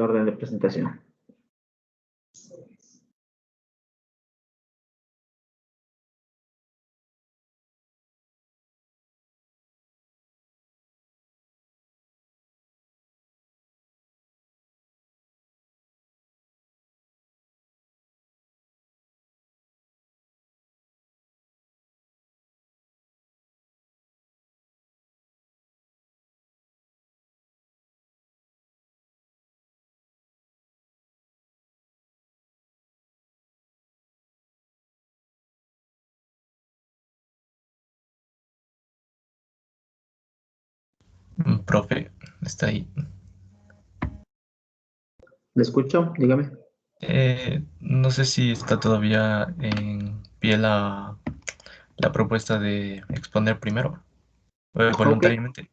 el orden de presentación. Profe, está ahí. ¿Le escucho? Dígame. No sé si está todavía en pie la propuesta de exponer primero, Ok, voluntariamente.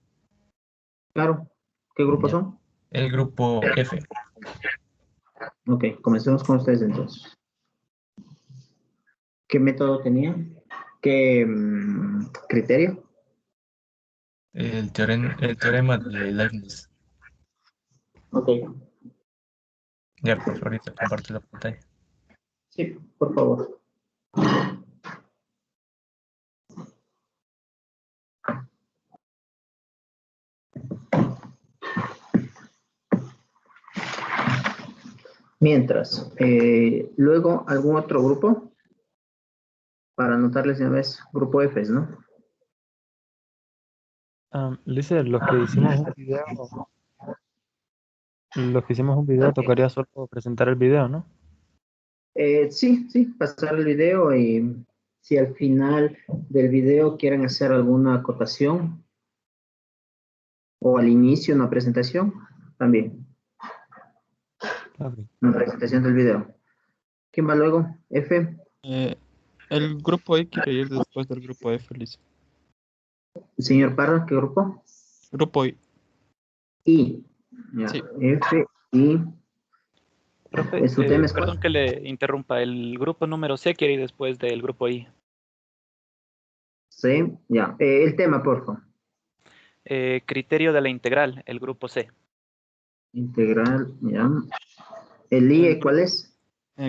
claro. ¿Qué grupos Ya. son? El grupo F, Ok, comencemos con ustedes entonces. ¿Qué método tenía? ¿Qué criterio? el teorema de Leibniz. Ok, Ya, pues ahorita comparto la pantalla. sí, por favor. Mientras, luego, ¿algún otro grupo? Para anotarles de una vez, grupo F, ¿no? Lice, los que hicimos un video, tocaría solo presentar el video, ¿no? Sí, sí, pasar el video y si al final del video quieren hacer alguna acotación o al inicio una presentación, también, Ok. una presentación del video. ¿Quién va luego? F, El grupo I quiere ir después del grupo F, Lice. señor Parra, ¿qué grupo? Grupo I. I. Ya, Sí. F, I. Profe, Su tema es perdón cuál? que le interrumpa. El grupo número C quiere ir después del grupo I. C, ya. El tema, por favor. Criterio de la integral, el grupo C. Integral, ya. El I, ¿cuál es?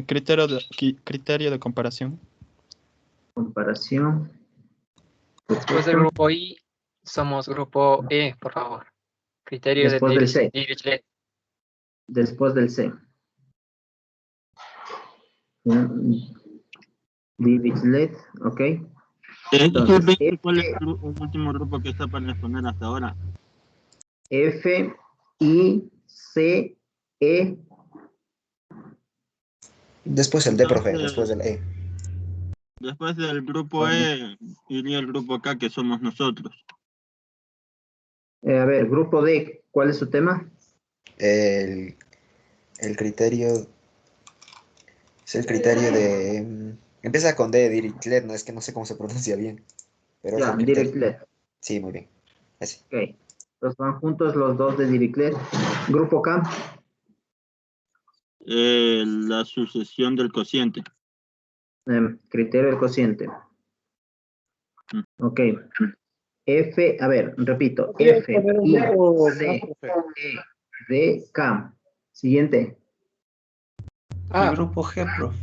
Criterio de comparación. Comparación. Después del grupo I, somos grupo E, por favor. Criterio de Después del C. Dirichlet. Después del C. Ya. Dirichlet, ok. Entonces, ¿Cuál es el último grupo que está para exponer hasta ahora? F, I, C, E. Después el D, profe, después del E. Después del grupo E, iría el grupo K, que somos nosotros. A ver, grupo D, ¿cuál es su tema? El criterio es el criterio de... empieza con D, Dirichlet, no es que no sé cómo se pronuncia bien, pero es Ya, el criterio. Dirichlet. Sí, muy bien. Ese. Ok. Los van juntos los dos de Dirichlet. Grupo K. La sucesión del cociente. Criterio del cociente. Ok. F, a ver, repito. F, I, C, E, D, K. Siguiente. El grupo G, profe.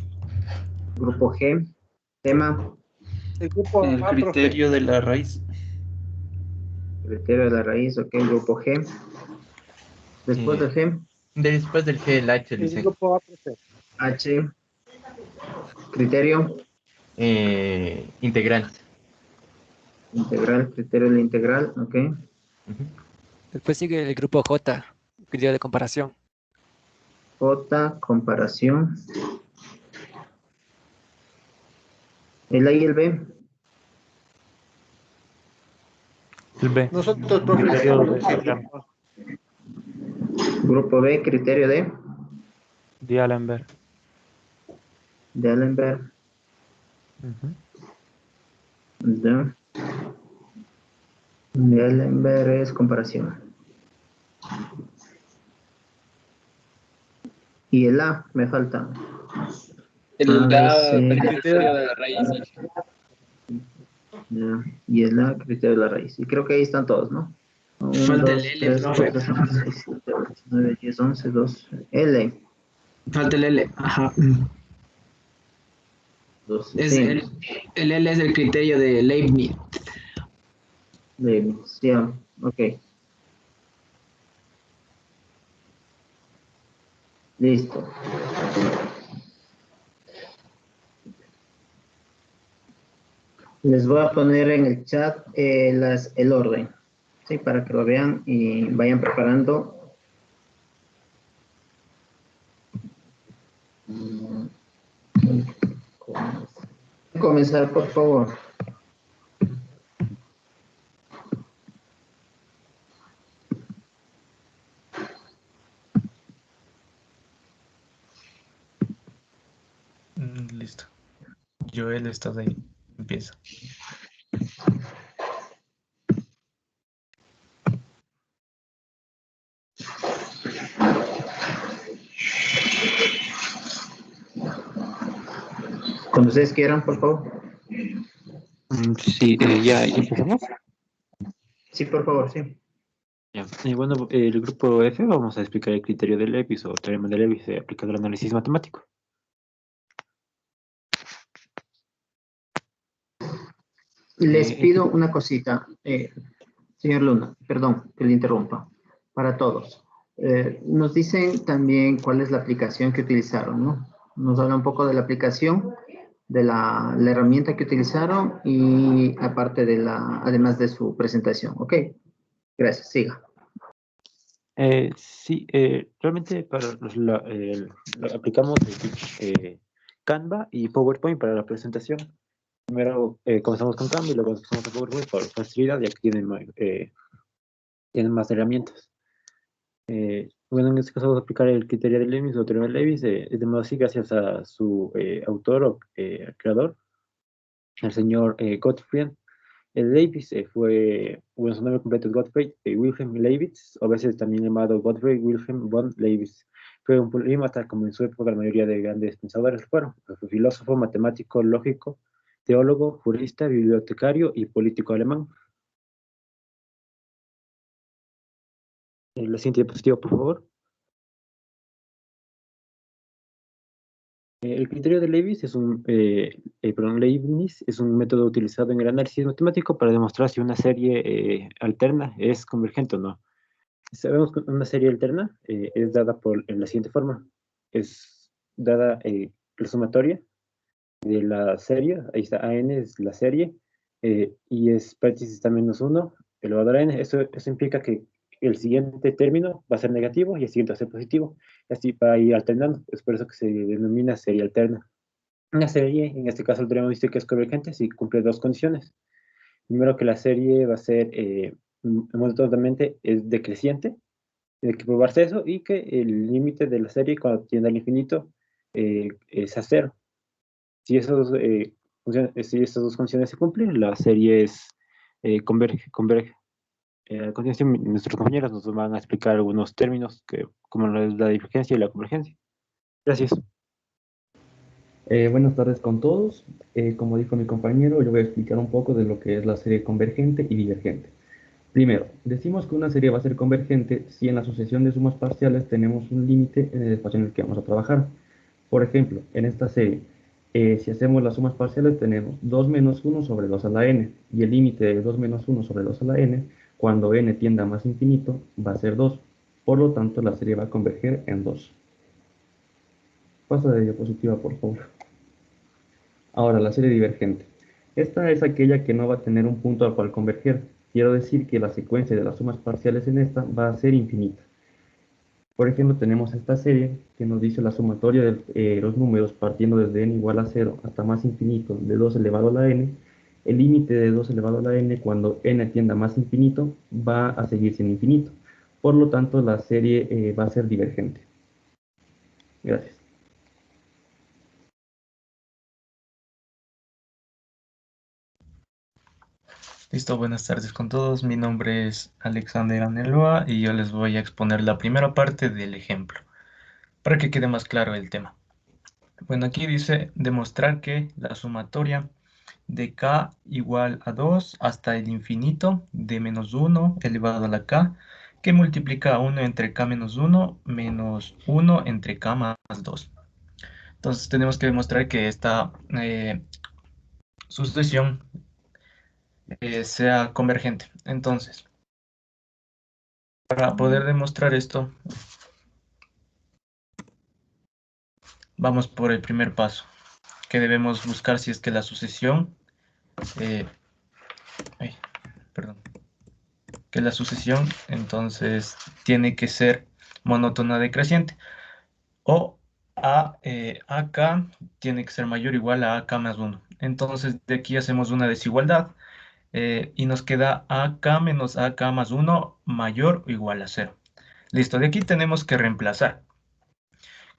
Grupo G. Tema. El criterio de la raíz. Criterio de la raíz, ok. Grupo G. Después del G. Después del G, el H, dice. H. Criterio. Integral. Integral, criterio de la integral, ok. Después sigue el grupo J, criterio de comparación. J, comparación. El A y el B. El B. Nosotros, Criterio de profe. Grupo B, criterio de D'Alembert. Allenberg. De Allenberg es comparación. Y el A, me falta. El criterio de la raíz. Ya, y el A, criterio de la raíz. Y creo que ahí están todos, ¿no? 1, Falta el 2, L, 3, profe. 4, 5, 6, 7, 8. 9, 10, 11, 12. L. Falta el L. Ajá. 12. Es Sí. el L es el criterio de Leibniz. Leibniz, sí, ok. Listo. Les voy a poner en el chat el orden, ¿sí? Para que lo vean y vayan preparando. Comenzar, por favor. Listo. Joel, estás ahí. Empieza. Cuando ustedes quieran, por favor. Sí, ya empezamos. Sí, por favor, sí. Ya. Bueno, el grupo F vamos a explicar el criterio de Leibniz o teorema de Leibniz aplicado al análisis matemático. Les pido una cosita, señor Luna, perdón que le interrumpa, para todos. Nos dicen también cuál es la aplicación que utilizaron, ¿no? Nos habla un poco de la aplicación, de la herramienta que utilizaron y aparte de además de su presentación, ¿ok? Gracias, siga. Sí, realmente aplicamos Canva y PowerPoint para la presentación. Primero comenzamos con Canva y luego pasamos a PowerPoint por facilidad, ya que tienen más herramientas. Bueno, en este caso vamos a aplicar el criterio de Leibniz o teorema de Leibniz, de modo así gracias a su autor o creador, el señor Gottfried. El Leibniz su nombre completo es Gottfried Wilhelm Leibniz, o a veces también llamado Gottfried Wilhelm von Leibniz. Fue un polímata, como en su época la mayoría de grandes pensadores fueron. Fue filósofo, matemático, lógico, teólogo, jurista, bibliotecario y político alemán. La siguiente diapositiva, por favor. El criterio de Leibniz Leibniz es un método utilizado en el análisis matemático para demostrar si una serie alterna es convergente o no. Sabemos que una serie alterna es dada en la siguiente forma. Es dada la sumatoria de la serie, ahí está AN es la serie, y es paréntesis está menos 1 elevado a la n. Eso implica que el siguiente término va a ser negativo y el siguiente va a ser positivo. Así va a ir alternando. Es por eso que se denomina serie alterna. Una serie, en este caso el teorema dice que es convergente si cumple dos condiciones. Primero, que la serie va a ser totalmente es decreciente. Tiene que probarse eso, y que el límite de la serie cuando tiende al infinito es a cero. Si esas dos condiciones se cumplen, la serie converge. A continuación, nuestros compañeros nos van a explicar algunos términos como la divergencia y la convergencia. Gracias. Buenas tardes con todos. Como dijo mi compañero, yo voy a explicar un poco de lo que es la serie convergente y divergente. Primero, decimos que una serie va a ser convergente si en la sucesión de sumas parciales tenemos un límite en el espacio en el que vamos a trabajar. Por ejemplo, en esta serie, si hacemos las sumas parciales tenemos 2 menos 1 sobre 2 a la n, y el límite de 2 menos 1 sobre 2 a la n, cuando n tienda a más infinito, va a ser 2. Por lo tanto, la serie va a converger en 2. Pasa de diapositiva, por favor. Ahora, la serie divergente. Esta es aquella que no va a tener un punto al cual converger. Quiero decir que la secuencia de las sumas parciales en esta va a ser infinita. Por ejemplo, tenemos esta serie que nos dice la sumatoria de los números partiendo desde n igual a 0 hasta más infinito de 2 elevado a la n. El límite de 2 elevado a la n cuando n tienda a más infinito va a seguir siendo infinito. Por lo tanto, la serie va a ser divergente. Gracias. Listo, buenas tardes con todos. Mi nombre es Alexander Aneloa y yo les voy a exponer la primera parte del ejemplo, para que quede más claro el tema. Bueno, aquí dice demostrar que la sumatoria de k igual a 2 hasta el infinito de menos 1 elevado a la k, que multiplica 1 entre k menos 1 menos 1 entre k más 2. Entonces tenemos que demostrar que esta sucesión sea convergente. Entonces, para poder demostrar esto, vamos por el primer paso, que debemos buscar si es que la sucesión, entonces tiene que ser monótona decreciente, o AK tiene que ser mayor o igual a AK más 1. Entonces de aquí hacemos una desigualdad y nos queda AK menos AK más 1 mayor o igual a 0. Listo, de aquí tenemos que reemplazar.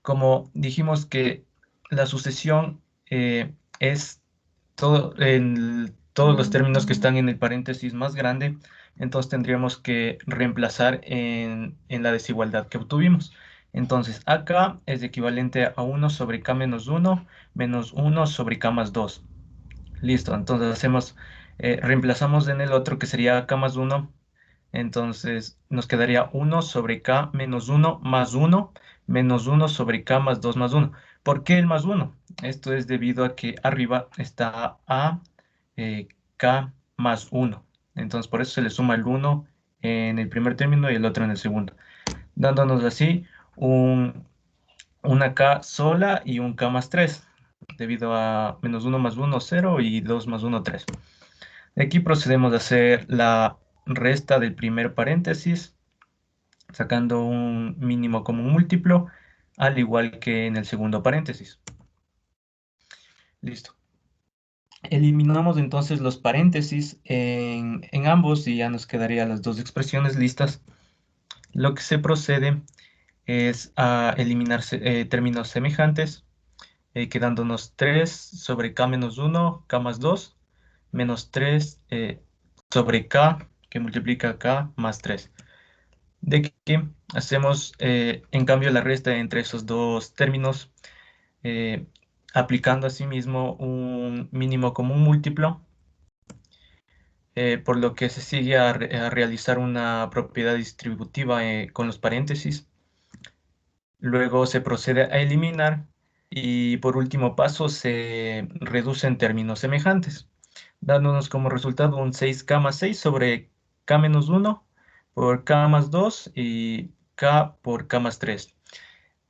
Como dijimos que la sucesión es todos los términos que están en el paréntesis más grande, entonces tendríamos que reemplazar en la desigualdad que obtuvimos. Entonces, AK es equivalente a 1 sobre K menos 1 menos 1 sobre K más 2. Listo, entonces reemplazamos en el otro que sería K más 1. Entonces nos quedaría 1 sobre K menos 1 más 1 menos 1 sobre K más 2 más 1. ¿Por qué el más 1? Esto es debido a que arriba está K más 1. Entonces por eso se le suma el 1 en el primer término y el otro en el segundo, dándonos así una K sola y un K más 3, debido a menos 1 más 1, 0 y 2 más 1, 3. De aquí procedemos a hacer la resta del primer paréntesis, sacando un mínimo común múltiplo, al igual que en el segundo paréntesis. Listo. Eliminamos entonces los paréntesis en ambos y ya nos quedarían las dos expresiones listas. Lo que se procede es a eliminar términos semejantes, quedándonos 3 sobre k menos 1, k más 2, menos 3 sobre k, que multiplica k más 3. De que hacemos, en cambio, la resta entre esos dos términos, aplicando asimismo un mínimo común múltiplo, por lo que se sigue a realizar una propiedad distributiva con los paréntesis. Luego se procede a eliminar y por último paso se reducen términos semejantes, dándonos como resultado un 6k más 6 sobre k menos 1 por k más 2 y k por k más 3.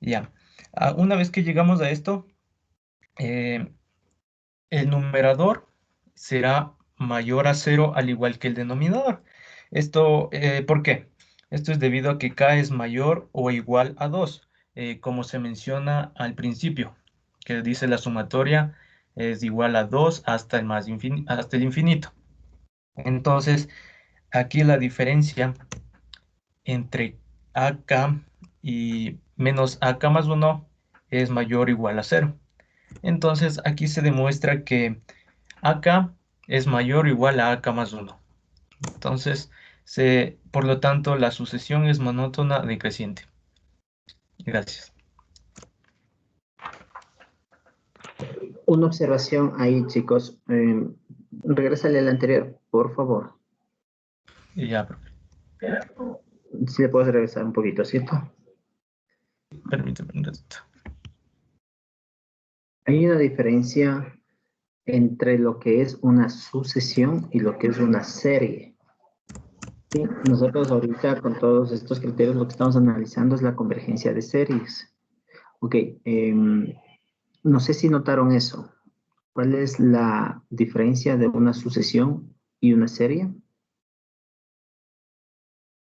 Ya, una vez que llegamos a esto, el numerador será mayor a 0 al igual que el denominador. Esto, ¿por qué? Esto es debido a que k es mayor o igual a 2, como se menciona al principio, que dice la sumatoria es igual a 2 hasta el infinito. Entonces, aquí la diferencia entre AK y menos AK más 1 es mayor o igual a 0. Entonces, aquí se demuestra que AK es mayor o igual a AK más 1. Entonces, por lo tanto, la sucesión es monótona decreciente. Gracias. Una observación ahí, chicos. Regrésale al anterior, por favor. Ya, profe. Si le puedes regresar un poquito, ¿cierto? Permíteme un ratito. Hay una diferencia entre lo que es una sucesión y lo que es una serie. ¿Sí? Nosotros ahorita con todos estos criterios lo que estamos analizando es la convergencia de series. Ok, no sé si notaron eso. ¿Cuál es la diferencia de una sucesión y una serie?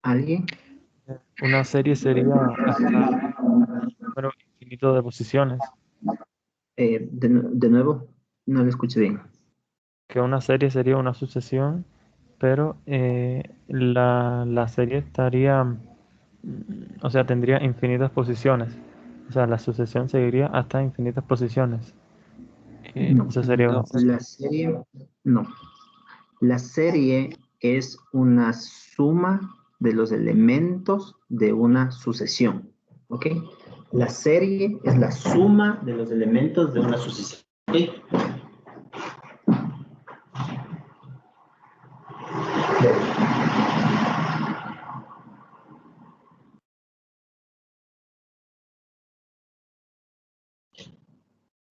¿Alguien? Una serie sería un número infinito de posiciones. De nuevo, no lo escuché bien. Que una serie sería una sucesión, pero la serie estaría, o sea, tendría infinitas posiciones. O sea, la sucesión seguiría hasta infinitas posiciones. No, Eso sería una serie. la serie, no. La serie es una suma de los elementos de una sucesión, ¿ok? La serie es la suma de los elementos de una sucesión, ¿ok?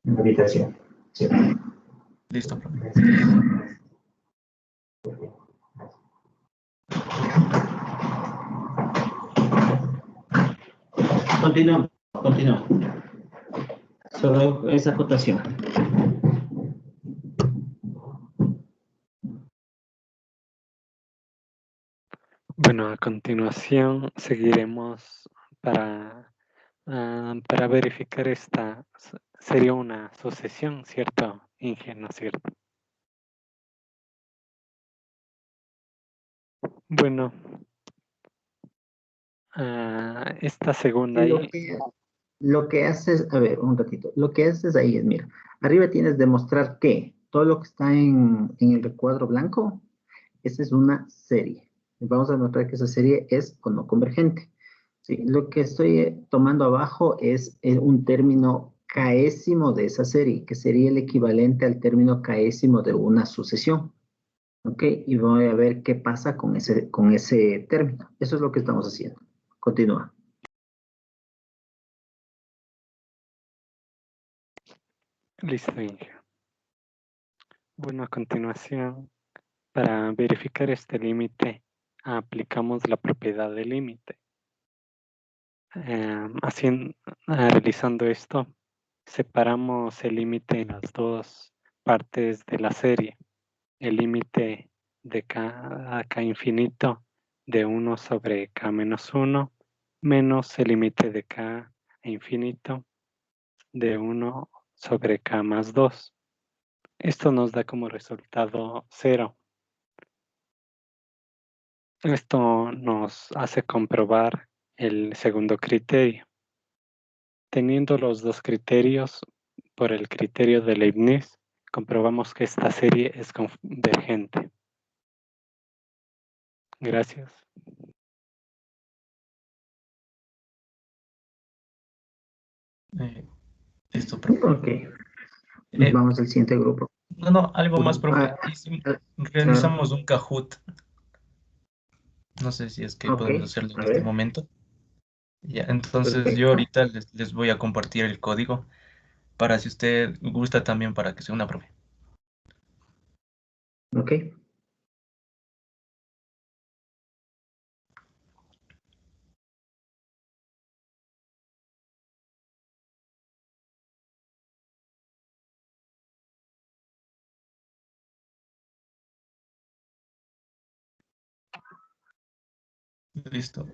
En la habitación. Sí. Listo, profe. Continúa, continúa. Solo esa acotación. Bueno, a continuación seguiremos para verificar esta. Sería una sucesión, ¿cierto? Inge, ¿no es cierto? Bueno, esta segunda Lo ahí. lo que haces, a ver, un ratito, lo que haces ahí es, mira, arriba tienes demostrar que todo lo que está en el recuadro blanco, esa es una serie. Vamos a notar que esa serie es o no convergente. Sí, lo que estoy tomando abajo es un término késimo de esa serie, que sería el equivalente al término késimo de una sucesión. ¿Ok? Y voy a ver qué pasa con ese término. Eso es lo que estamos haciendo. Continúa. Listo, Inge. Bueno, a continuación, para verificar este límite, aplicamos la propiedad del límite. Realizando esto, separamos el límite en las dos partes de la serie. El límite de k a k infinito de 1 sobre k menos 1 menos el límite de k a infinito de 1 sobre k más 2. Esto nos da como resultado 0. Esto nos hace comprobar el segundo criterio. Teniendo los dos criterios, por el criterio de Leibniz, comprobamos que esta serie es convergente. Gracias. Listo, profe. Ok. Nos vamos al siguiente grupo. No, algo más, profe. Realizamos un Kahoot. No sé si es que podemos hacerlo en este momento. Ya, entonces yo ahorita les voy a compartir el código para si usted gusta también para que sea una profe. Ok. Listo.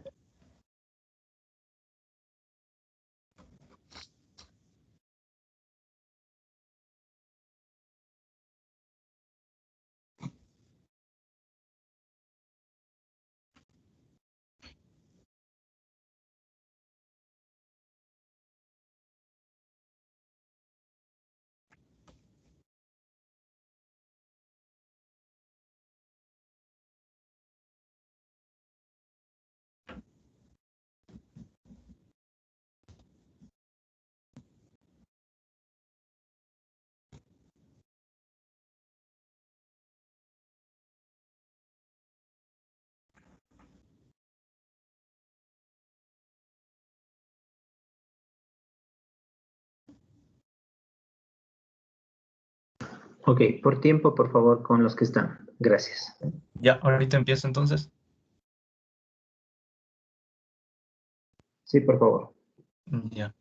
Ok, por tiempo, por favor, con los que están. Gracias. Ya, ahorita empiezo entonces. Sí, por favor. Ya.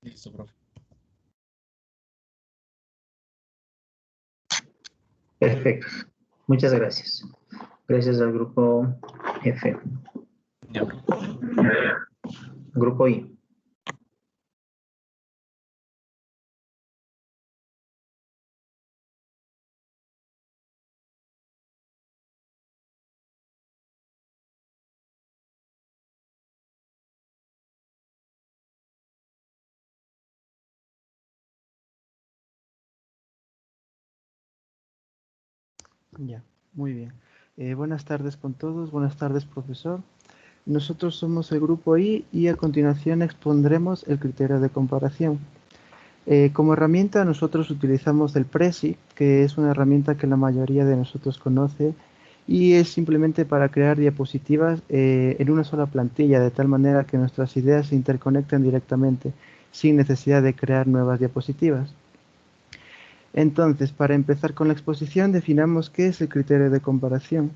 Listo, profe. Perfecto. Muchas gracias. Gracias al grupo F. Ya, profe. Grupo I. Ya, muy bien. Buenas tardes con todos, buenas tardes, profesor. Nosotros somos el grupo I y a continuación expondremos el criterio de comparación. Como herramienta nosotros utilizamos el Prezi, que es una herramienta que la mayoría de nosotros conoce y es simplemente para crear diapositivas en una sola plantilla, de tal manera que nuestras ideas se interconectan directamente, sin necesidad de crear nuevas diapositivas. Entonces, para empezar con la exposición, definamos qué es el criterio de comparación.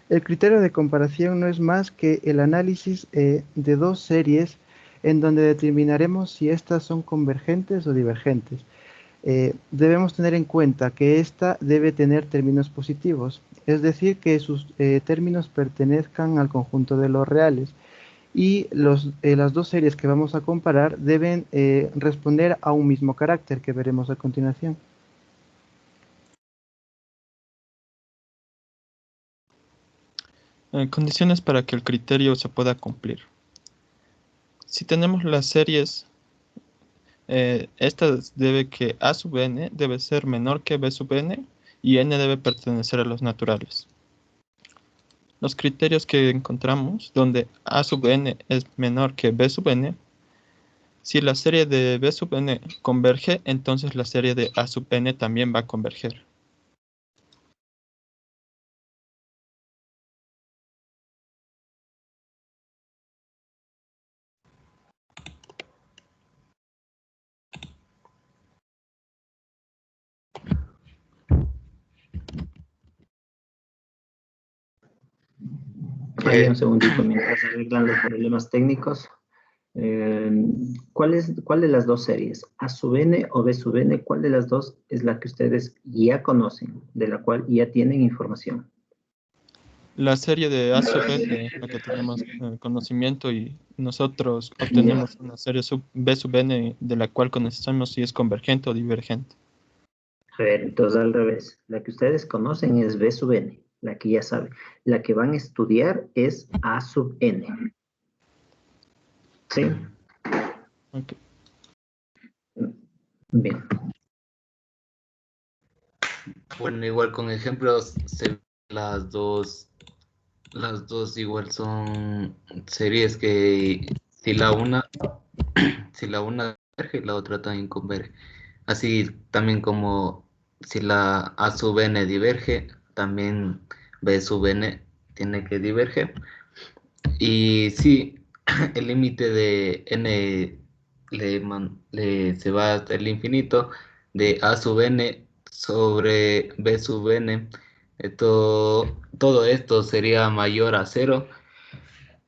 El criterio de comparación no es más que el análisis de dos series en donde determinaremos si estas son convergentes o divergentes. Debemos tener en cuenta que esta debe tener términos positivos, es decir, que sus términos pertenezcan al conjunto de los reales. Y las dos series que vamos a comparar deben responder a un mismo carácter que veremos a continuación. Condiciones para que el criterio se pueda cumplir. Si tenemos las series, esta debe que A sub n debe ser menor que B sub n y n debe pertenecer a los naturales. Los criterios que encontramos, donde A sub n es menor que B sub n, si la serie de B sub n converge, entonces la serie de A sub n también va a converger. Ahí un segundito mientras se arreglan los problemas técnicos. ¿Cuál de las dos series? ¿A sub n o B sub n? ¿Cuál de las dos es la que ustedes ya conocen, de la cual ya tienen información? La serie de A sub n, la que tenemos conocimiento, y nosotros obtenemos una serie B sub n de la cual conocemos si es convergente o divergente. A ver, entonces al revés. La que ustedes conocen es B sub n, la que ya saben. La que van a estudiar es A sub n. ¿Sí? Okay. Bien. Bueno, igual con ejemplos, las dos igual son series que si la una converge, la otra también converge. Así también como si la A sub n diverge, también B sub n tiene que diverger. Y sí, el límite de n se va hasta el infinito de A sub n sobre B sub n. Todo esto sería mayor a 0.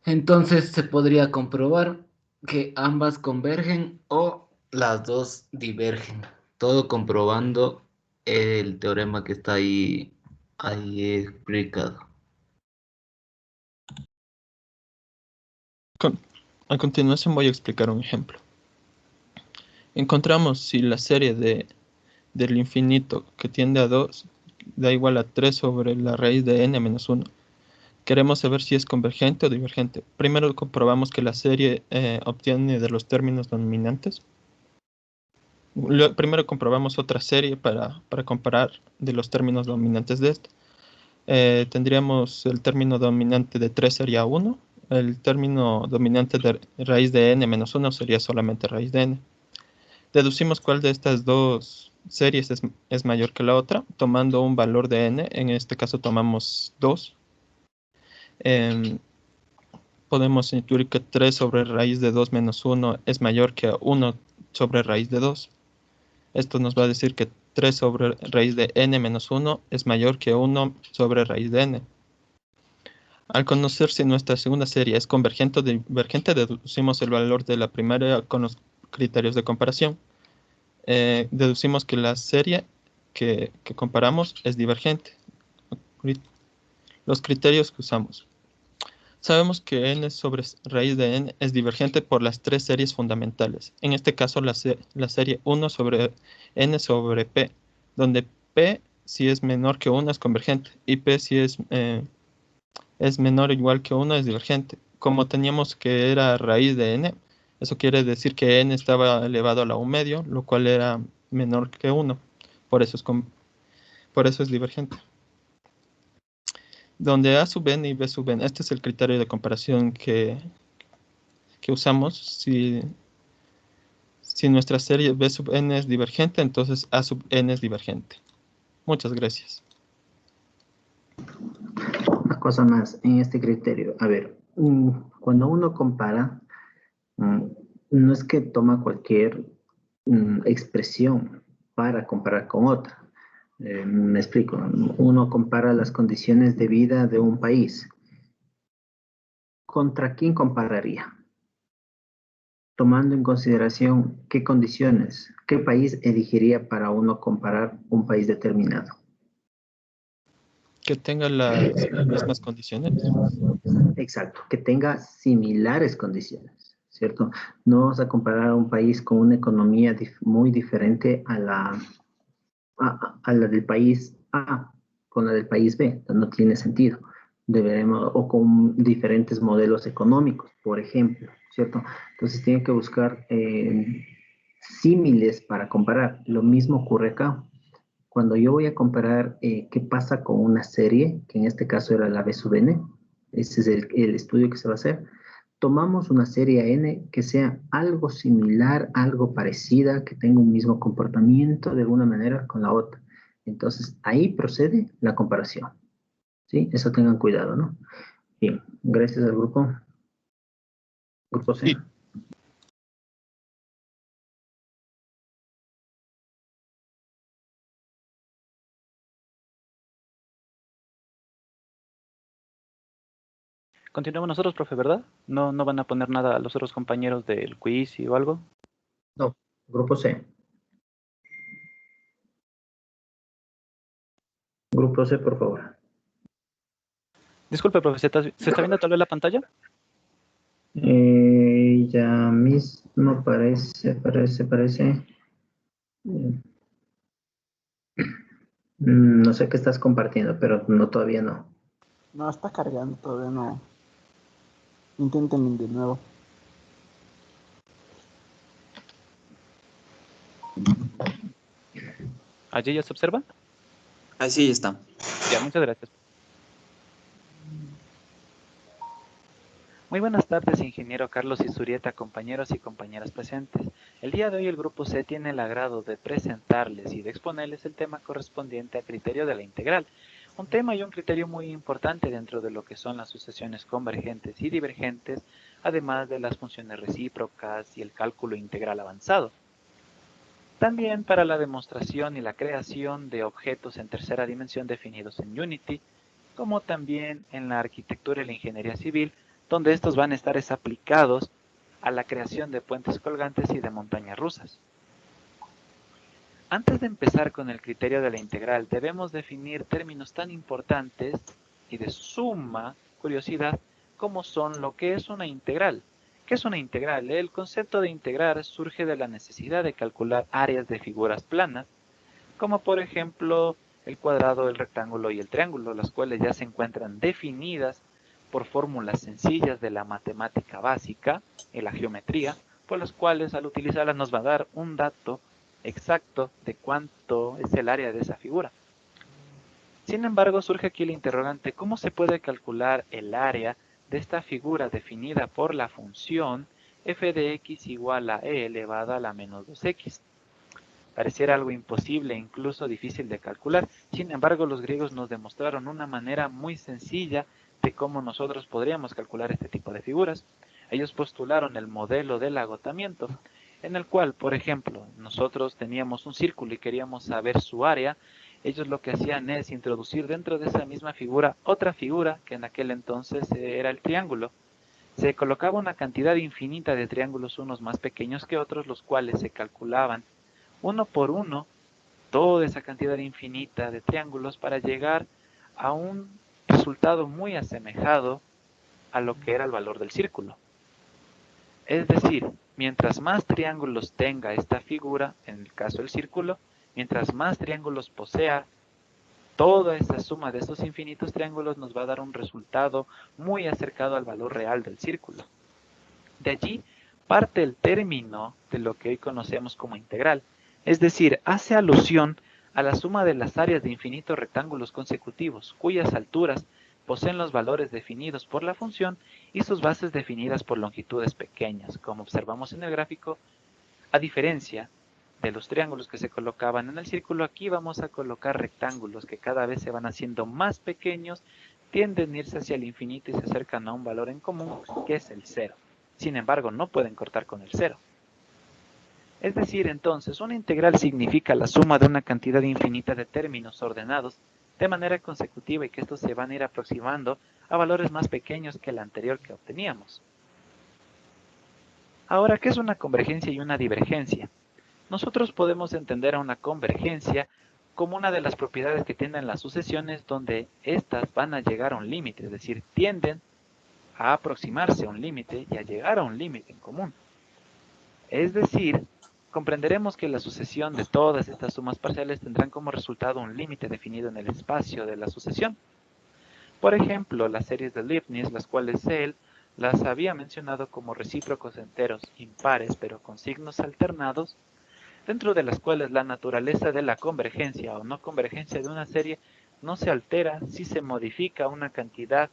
Entonces se podría comprobar que ambas convergen o las dos divergen. Todo comprobando el teorema que está ahí explicado. A continuación voy a explicar un ejemplo. Encontramos si la serie del infinito que tiende a 2 da igual a 3 sobre la raíz de n menos 1. Queremos saber si es convergente o divergente. Primero comprobamos que la serie obtiene de los términos dominantes. Primero comprobamos otra serie para comparar de los términos dominantes de esta. Tendríamos el término dominante de 3 sería 1. El término dominante de raíz de n menos 1 sería solamente raíz de n. Deducimos cuál de estas dos series es mayor que la otra, tomando un valor de n. En este caso tomamos 2. Podemos intuir que 3 sobre raíz de 2 menos 1 es mayor que 1 sobre raíz de 2. Esto nos va a decir que 3 sobre raíz de n menos 1 es mayor que 1 sobre raíz de n. Al conocer si nuestra segunda serie es convergente o divergente, deducimos el valor de la primera con criterios de comparación. Deducimos que la serie que comparamos es divergente. Los criterios que usamos. Sabemos que n sobre raíz de n es divergente por las tres series fundamentales. En este caso, la serie 1 sobre n sobre p, donde p si es menor que 1 es convergente y p si es menor o igual que 1 es divergente. Como teníamos que era raíz de n, eso quiere decir que n estaba elevado a la 1 medio, lo cual era menor que 1. Por eso es divergente. Donde a sub n y b sub n, este es el criterio de comparación que usamos. Si nuestra serie b sub n es divergente, entonces a sub n es divergente. Muchas gracias. Una cosa más en este criterio. A ver, cuando uno compara, no es que toma cualquier expresión para comparar con otra. Me explico. Uno compara las condiciones de vida de un país. ¿Contra quién compararía? Tomando en consideración qué condiciones, qué país elegiría para uno comparar un país determinado. Que tenga las mismas condiciones. Exacto, que tenga similares condiciones, ¿cierto? No vamos a comparar a un país con una economía muy diferente a la del país A con la del país B. No tiene sentido. O con diferentes modelos económicos, por ejemplo, ¿cierto? Entonces tienen que buscar símiles para comparar. Lo mismo ocurre acá. Cuando yo voy a comparar qué pasa con una serie, que en este caso era la B sub n, ese es el estudio que se va a hacer, tomamos una serie n que sea algo similar, algo parecida, que tenga un mismo comportamiento de alguna manera con la otra. Entonces, ahí procede la comparación. ¿Sí? Eso tengan cuidado, ¿no? Bien, gracias al grupo. Grupo C. Sí. Continuamos nosotros, profe, ¿verdad? ¿No van a poner nada a los otros compañeros del quiz o algo? No, grupo C. Grupo C, por favor. Disculpe, profe, ¿se está viendo tal vez la pantalla? Ya mismo parece. No sé qué estás compartiendo, pero no, todavía no. No, está cargando, todavía no. Intenten de nuevo. ¿Allí ya se observa? Así está. Ya, muchas gracias. Muy buenas tardes, ingeniero Carlos Izurieta, compañeros y compañeras presentes. El día de hoy el Grupo C tiene el agrado de presentarles y de exponerles el tema correspondiente al criterio de la integral. Un tema y un criterio muy importante dentro de lo que son las sucesiones convergentes y divergentes, además de las funciones recíprocas y el cálculo integral avanzado. También para la demostración y la creación de objetos en tercera dimensión definidos en Unity, como también en la arquitectura y la ingeniería civil, donde estos van a estar aplicados a la creación de puentes colgantes y de montañas rusas. Antes de empezar con el criterio de la integral, debemos definir términos tan importantes y de suma curiosidad como son lo que es una integral. ¿Qué es una integral? El concepto de integrar surge de la necesidad de calcular áreas de figuras planas, como por ejemplo el cuadrado, el rectángulo y el triángulo, las cuales ya se encuentran definidas por fórmulas sencillas de la matemática básica y la geometría, por las cuales al utilizarlas nos va a dar un dato exacto de cuánto es el área de esa figura. Sin embargo, surge aquí el interrogante, ¿cómo se puede calcular el área de esta figura definida por la función f de x igual a e elevada a la menos 2x? Pareciera algo imposible e incluso difícil de calcular. Sin embargo, los griegos nos demostraron una manera muy sencilla de cómo nosotros podríamos calcular este tipo de figuras. Ellos postularon el modelo del agotamiento, en el cual, por ejemplo, nosotros teníamos un círculo y queríamos saber su área. Ellos lo que hacían es introducir dentro de esa misma figura otra figura que en aquel entonces era el triángulo. se colocaba una cantidad infinita de triángulos unos más pequeños que otros, los cuales se calculaban uno por uno toda esa cantidad infinita de triángulos para llegar a un resultado muy asemejado a lo que era el valor del círculo. Es decir, mientras más triángulos tenga esta figura, en el caso del círculo, mientras más triángulos posea, toda esa suma de estos infinitos triángulos nos va a dar un resultado muy acercado al valor real del círculo. De allí parte el término de lo que hoy conocemos como integral, es decir, hace alusión a la suma de las áreas de infinitos rectángulos consecutivos, cuyas alturas poseen los valores definidos por la función y sus bases definidas por longitudes pequeñas, como observamos en el gráfico. A diferencia de los triángulos que se colocaban en el círculo, aquí vamos a colocar rectángulos que cada vez se van haciendo más pequeños, tienden a irse hacia el infinito y se acercan a un valor en común, que es el 0. Sin embargo, no pueden cortar con el 0. Es decir, entonces, una integral significa la suma de una cantidad infinita de términos ordenados de manera consecutiva y que estos se van a ir aproximando a valores más pequeños que el anterior que obteníamos. Ahora, ¿qué es una convergencia y una divergencia? Nosotros podemos entender a una convergencia como una de las propiedades que tienen las sucesiones donde éstas van a llegar a un límite, es decir, tienden a aproximarse a un límite y a llegar a un límite en común. Es decir, comprenderemos que la sucesión de todas estas sumas parciales tendrán como resultado un límite definido en el espacio de la sucesión. Por ejemplo, las series de Leibniz, las cuales él las había mencionado como recíprocos enteros impares, pero con signos alternados, dentro de las cuales la naturaleza de la convergencia o no convergencia de una serie no se altera si se modifica una cantidad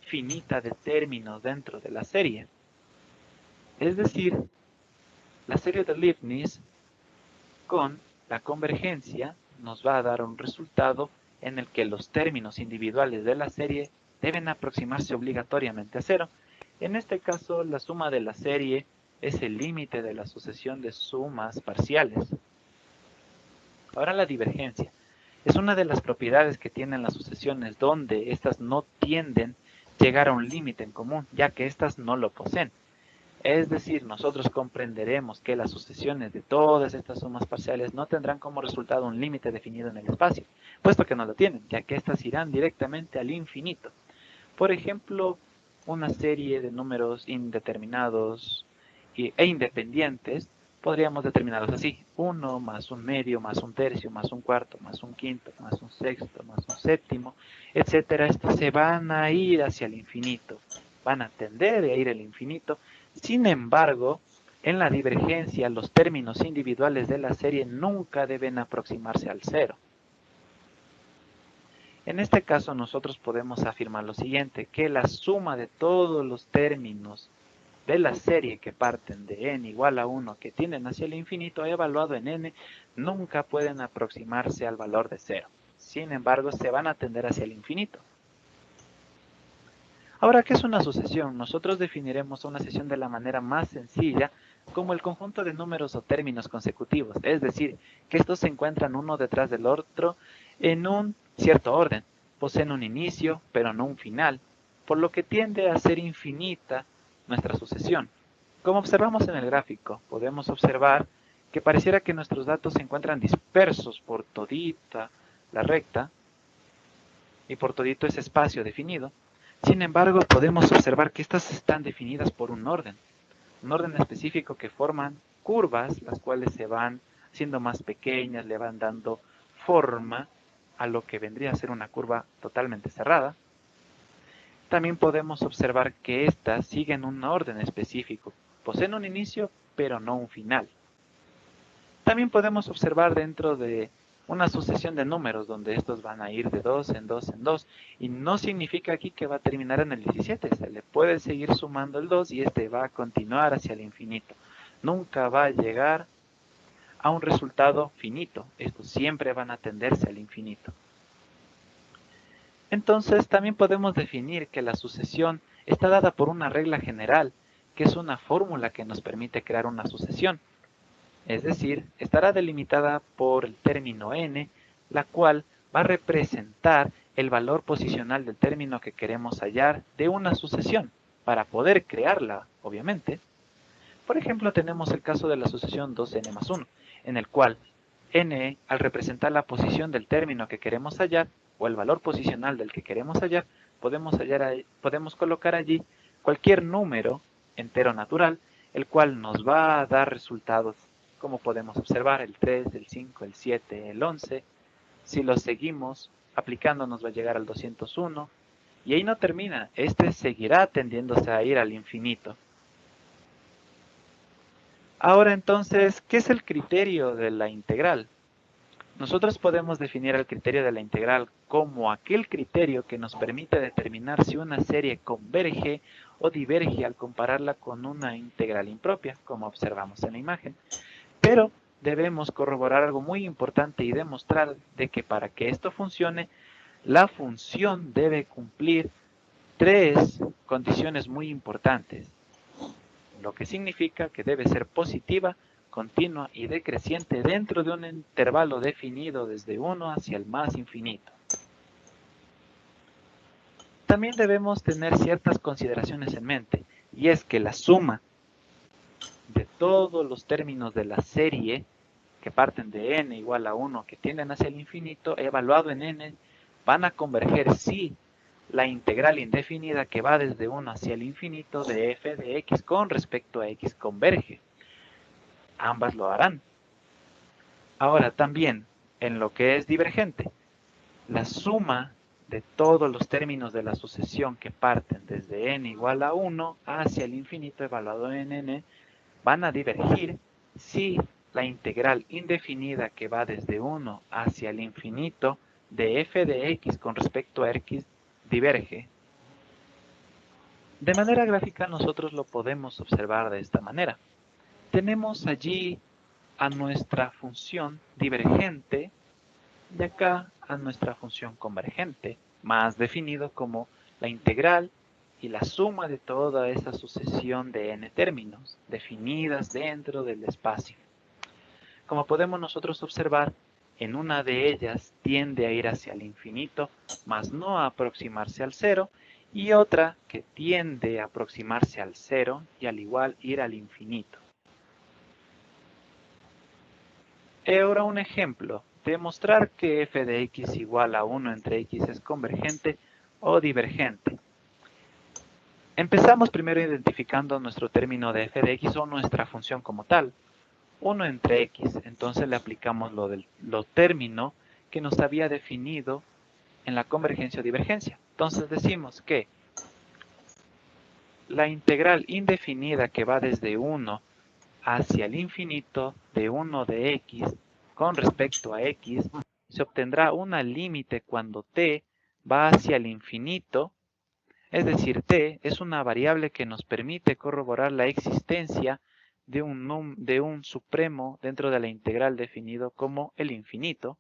finita de términos dentro de la serie. Es decir, la serie de Leibniz con la convergencia nos va a dar un resultado en el que los términos individuales de la serie deben aproximarse obligatoriamente a 0. En este caso, la suma de la serie es el límite de la sucesión de sumas parciales. Ahora la divergencia. Es una de las propiedades que tienen las sucesiones donde éstas no tienden a llegar a un límite en común, ya que éstas no lo poseen. Es decir, nosotros comprenderemos que las sucesiones de todas estas sumas parciales no tendrán como resultado un límite definido en el espacio, puesto que no lo tienen, ya que éstas irán directamente al infinito. Por ejemplo, una serie de números indeterminados e independientes, podríamos determinarlos así: 1 más 1 medio, más 1 tercio, más 1 cuarto, más 1 quinto, más 1 sexto, más 1 séptimo, etcétera. Estos se van a ir hacia el infinito, van a tender a ir al infinito. Sin embargo, en la divergencia, los términos individuales de la serie nunca deben aproximarse al 0. En este caso, nosotros podemos afirmar lo siguiente, que la suma de todos los términos de la serie que parten de n igual a 1, que tienden hacia el infinito, evaluado en n, nunca pueden aproximarse al valor de 0. Sin embargo, se van a tender hacia el infinito. Ahora, ¿qué es una sucesión? Nosotros definiremos una sucesión de la manera más sencilla como el conjunto de números o términos consecutivos, es decir, que estos se encuentran uno detrás del otro en un cierto orden, poseen un inicio, pero no un final, por lo que tiende a ser infinita nuestra sucesión. Como observamos en el gráfico, podemos observar que pareciera que nuestros datos se encuentran dispersos por todita la recta y por todito ese espacio definido. Sin embargo, podemos observar que estas están definidas por un orden específico que forman curvas, las cuales se van haciendo más pequeñas, le van dando forma a lo que vendría a ser una curva totalmente cerrada. También podemos observar que estas siguen un orden específico, poseen un inicio, pero no un final. También podemos observar dentro de una sucesión de números donde estos van a ir de 2 en 2 en 2, y no significa aquí que va a terminar en el 17, se le puede seguir sumando el 2 y este va a continuar hacia el infinito. Nunca va a llegar a un resultado finito, estos siempre van a tenderse al infinito. Entonces también podemos definir que la sucesión está dada por una regla general, que es una fórmula que nos permite crear una sucesión. Es decir, estará delimitada por el término n, la cual va a representar el valor posicional del término que queremos hallar de una sucesión. para poder crearla, obviamente. Por ejemplo, tenemos el caso de la sucesión 2n más 1, en el cual n, al representar la posición del término que queremos hallar, o el valor posicional del que queremos hallar, podemos colocar allí cualquier número entero natural, el cual nos va a dar resultados, como podemos observar, el 3, el 5, el 7, el 11. Si lo seguimos aplicando nos va a llegar al 201, y ahí no termina, este seguirá tendiéndose a ir al infinito. Ahora entonces, ¿qué es el criterio de la integral? Nosotros podemos definir el criterio de la integral como aquel criterio que nos permite determinar si una serie converge o diverge al compararla con una integral impropia, como observamos en la imagen. Pero debemos corroborar algo muy importante y demostrar de que para que esto funcione, la función debe cumplir 3 condiciones muy importantes, lo que significa que debe ser positiva, continua y decreciente dentro de un intervalo definido desde 1 hacia el más infinito. También debemos tener ciertas consideraciones en mente, y es que la suma de todos los términos de la serie que parten de n igual a 1, que tienden hacia el infinito, evaluado en n, van a converger si la integral indefinida que va desde 1 hacia el infinito de f de x con respecto a x converge. Ambas lo harán. Ahora también, en lo que es divergente, la suma de todos los términos de la sucesión que parten desde n igual a 1 hacia el infinito evaluado en n, van a divergir si la integral indefinida que va desde 1 hacia el infinito de f de x con respecto a x diverge. De manera gráfica nosotros lo podemos observar de esta manera. Tenemos allí a nuestra función divergente y acá a nuestra función convergente, más definido como la integral y la suma de toda esa sucesión de n términos definidas dentro del espacio. Como podemos nosotros observar, en una de ellas tiende a ir hacia el infinito, mas no a aproximarse al cero, y otra que tiende a aproximarse al cero y al igual ir al infinito. Ahora un ejemplo, demostrar que f de x igual a 1 entre x es convergente o divergente. Empezamos primero identificando nuestro término de f de x o nuestra función como tal. 1 entre x, entonces le aplicamos lo término que nos había definido en la convergencia o divergencia. Entonces decimos que la integral indefinida que va desde 1 hacia el infinito de 1 de x con respecto a x, se obtendrá una límite cuando t va hacia el infinito, es decir, t es una variable que nos permite corroborar la existencia de un supremo dentro de la integral definido como el infinito,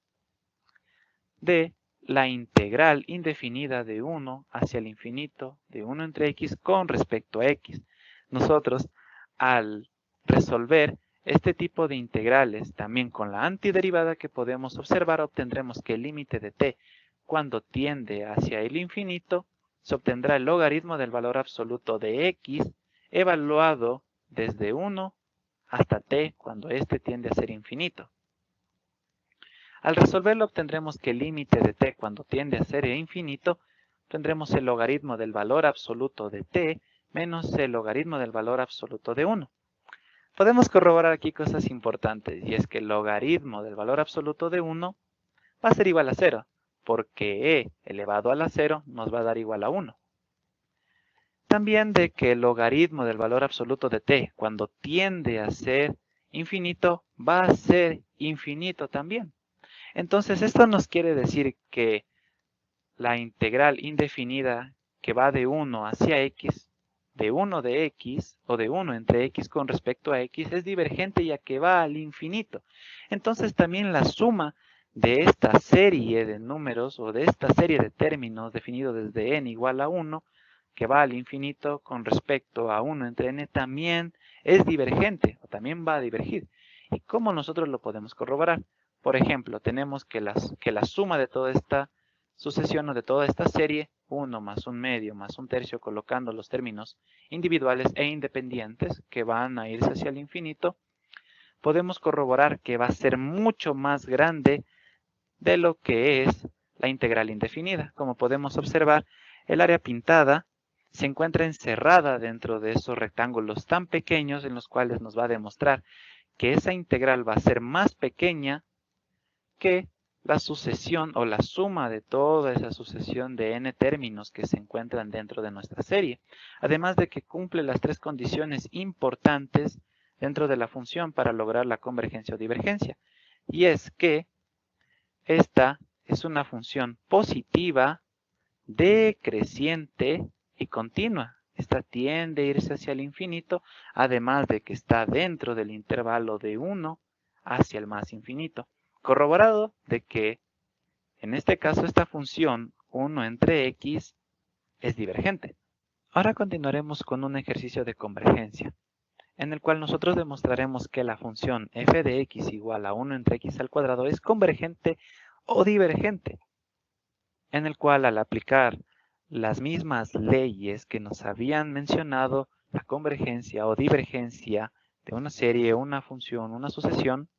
de la integral indefinida de 1 hacia el infinito de 1 entre x con respecto a x. Nosotros, al resolver este tipo de integrales también con la antiderivada que podemos observar, obtendremos que el límite de t cuando tiende hacia el infinito se obtendrá el logaritmo del valor absoluto de x evaluado desde 1 hasta t cuando éste tiende a ser infinito. Al resolverlo obtendremos que el límite de t cuando tiende a ser infinito, tendremos el logaritmo del valor absoluto de t menos el logaritmo del valor absoluto de 1. Podemos corroborar aquí cosas importantes, y es que el logaritmo del valor absoluto de 1 va a ser igual a 0, porque e elevado a la 0 nos va a dar igual a 1. También de que el logaritmo del valor absoluto de t, cuando tiende a ser infinito, va a ser infinito también. Entonces, esto nos quiere decir que la integral indefinida que va de 1 hacia x, de 1 de x, o de 1 entre x con respecto a x, es divergente ya que va al infinito. Entonces, también la suma de esta serie de números, o de esta serie de términos definidos desde n igual a 1, que va al infinito con respecto a 1 entre n, también es divergente, o también va a divergir. ¿Y cómo nosotros lo podemos corroborar? Por ejemplo, tenemos que la suma de toda esta sucesión o de toda esta serie 1 más 1/2 más 1/3, colocando los términos individuales e independientes que van a irse hacia el infinito, podemos corroborar que va a ser mucho más grande de lo que es la integral indefinida. Como podemos observar, el área pintada se encuentra encerrada dentro de esos rectángulos tan pequeños en los cuales nos va a demostrar que esa integral va a ser más pequeña que la sucesión o la suma de toda esa sucesión de n términos que se encuentran dentro de nuestra serie. Además de que cumple las tres condiciones importantes dentro de la función para lograr la convergencia o divergencia. Y es que esta es una función positiva, decreciente y continua. Esta tiende a irse hacia el infinito, además de que está dentro del intervalo de 1 hacia el más infinito. Corroborado de que, en este caso, esta función 1 entre x es divergente. Ahora continuaremos con un ejercicio de convergencia, en el cual nosotros demostraremos que la función f de x igual a 1 entre x al cuadrado es convergente o divergente, en el cual al aplicar las mismas leyes que nos habían mencionado, la convergencia o divergencia de una serie, una función, una sucesión,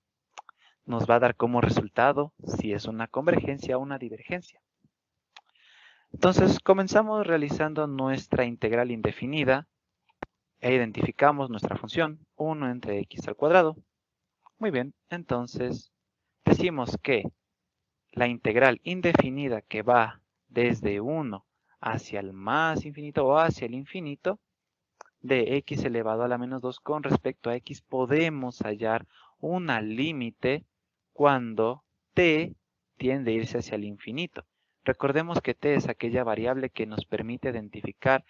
nos va a dar como resultado si es una convergencia o una divergencia. Entonces comenzamos realizando nuestra integral indefinida e identificamos nuestra función 1 entre x al cuadrado. Muy bien, entonces decimos que la integral indefinida que va desde 1 hacia el más infinito o hacia el infinito de x elevado a la menos 2 con respecto a x, podemos hallar una límite cuando t tiende a irse hacia el infinito. Recordemos que t es aquella variable que nos permite identificar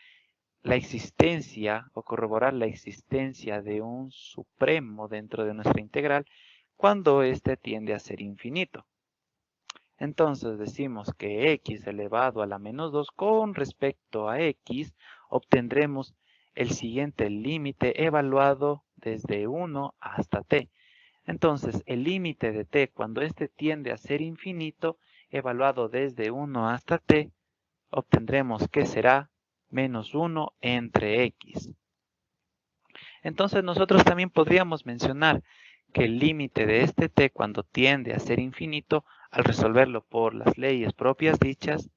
la existencia o corroborar la existencia de un supremo dentro de nuestra integral cuando éste tiende a ser infinito. Entonces decimos que x elevado a la menos 2 con respecto a x obtendremos el siguiente límite evaluado desde 1 hasta t. Entonces el límite de t cuando éste tiende a ser infinito evaluado desde 1 hasta t obtendremos que será menos 1 entre x. Entonces nosotros también podríamos mencionar que el límite de este t cuando tiende a ser infinito, al resolverlo por las leyes propias dichas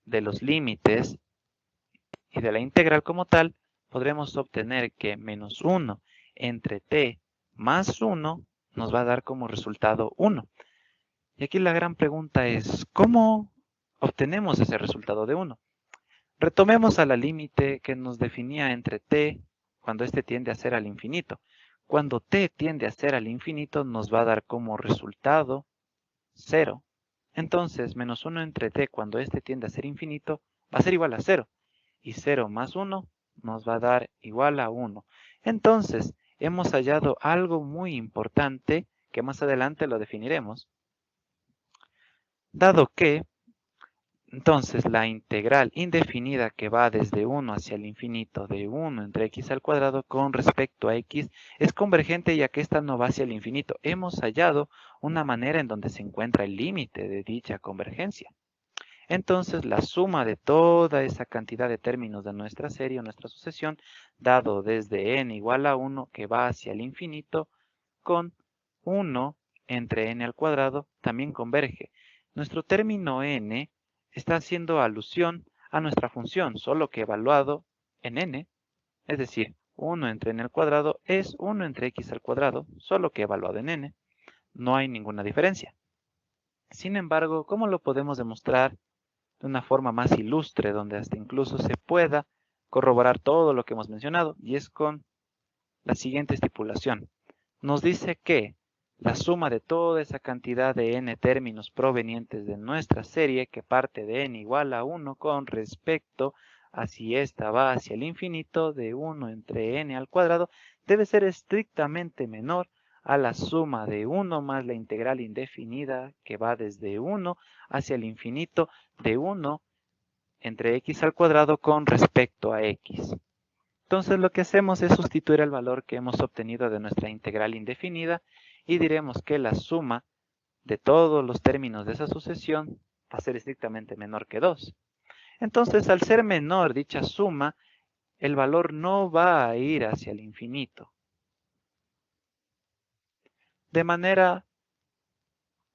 de los límites y de la integral como tal, podremos obtener que menos 1 entre t más 1 nos va a dar como resultado 1. Y aquí la gran pregunta es, ¿cómo obtenemos ese resultado de 1? Retomemos a la límite que nos definía entre t cuando este tiende a ser al infinito. Cuando t tiende a ser al infinito nos va a dar como resultado 0. Entonces, menos 1 entre t cuando este tiende a ser infinito va a ser igual a 0. Y 0 más 1 nos va a dar igual a 1. Entonces, hemos hallado algo muy importante que más adelante lo definiremos. Dado que, entonces, la integral indefinida que va desde 1 hacia el infinito de 1 entre x al cuadrado con respecto a x es convergente ya que esta no va hacia el infinito. Hemos hallado una manera en donde se encuentra el límite de dicha convergencia. Entonces, la suma de toda esa cantidad de términos de nuestra serie o nuestra sucesión, dado desde n igual a 1 que va hacia el infinito, con 1 entre n al cuadrado, también converge. Nuestro término n está haciendo alusión a nuestra función, solo que evaluado en n, es decir, 1 entre n al cuadrado es 1 entre x al cuadrado, solo que evaluado en n. No hay ninguna diferencia. Sin embargo, ¿cómo lo podemos demostrar de una forma más ilustre, donde hasta incluso se pueda corroborar todo lo que hemos mencionado? Y es con la siguiente estipulación. Nos dice que la suma de toda esa cantidad de n términos provenientes de nuestra serie, que parte de n igual a 1 con respecto a si esta va hacia el infinito de 1 entre n al cuadrado, debe ser estrictamente menor a la suma de 1 más la integral indefinida que va desde 1 hacia el infinito de 1 entre x al cuadrado con respecto a x. Entonces lo que hacemos es sustituir el valor que hemos obtenido de nuestra integral indefinida y diremos que la suma de todos los términos de esa sucesión va a ser estrictamente menor que 2. Entonces, al ser menor dicha suma, el valor no va a ir hacia el infinito. De manera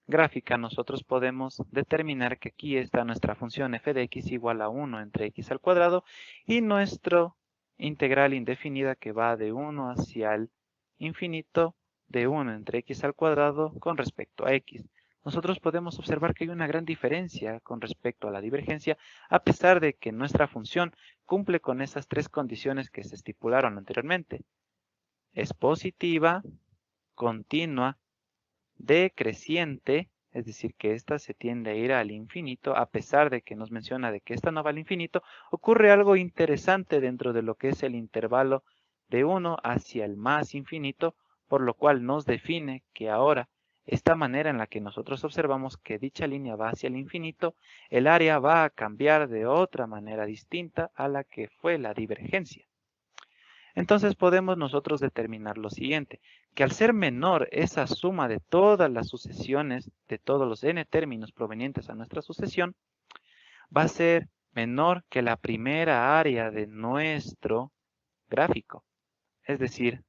gráfica, nosotros podemos determinar que aquí está nuestra función f de x igual a 1 entre x al cuadrado y nuestro integral indefinida que va de 1 hacia el infinito de 1 entre x al cuadrado con respecto a x. Nosotros podemos observar que hay una gran diferencia con respecto a la divergencia, a pesar de que nuestra función cumple con esas tres condiciones que se estipularon anteriormente. Es positiva, continua, decreciente, es decir, que esta se tiende a ir al infinito, a pesar de que nos menciona de que esta no va al infinito. Ocurre algo interesante dentro de lo que es el intervalo de 1 hacia el más infinito, por lo cual nos define que ahora esta manera en la que nosotros observamos que dicha línea va hacia el infinito, el área va a cambiar de otra manera distinta a la que fue la divergencia. Entonces podemos nosotros determinar lo siguiente, que al ser menor esa suma de todas las sucesiones, de todos los n términos provenientes a nuestra sucesión, va a ser menor que la primera área de nuestro gráfico. Es decir,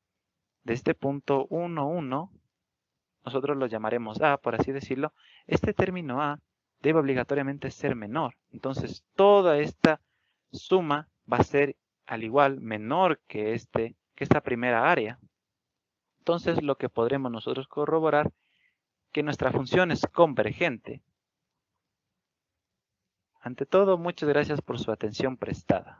de este punto 1, 1, nosotros lo llamaremos A, por así decirlo. Este término A debe obligatoriamente ser menor. Entonces, toda esta suma va a ser al igual menor que esta primera área. Entonces, lo que podremos nosotros corroborar que nuestra función es convergente. Ante todo, muchas gracias por su atención prestada.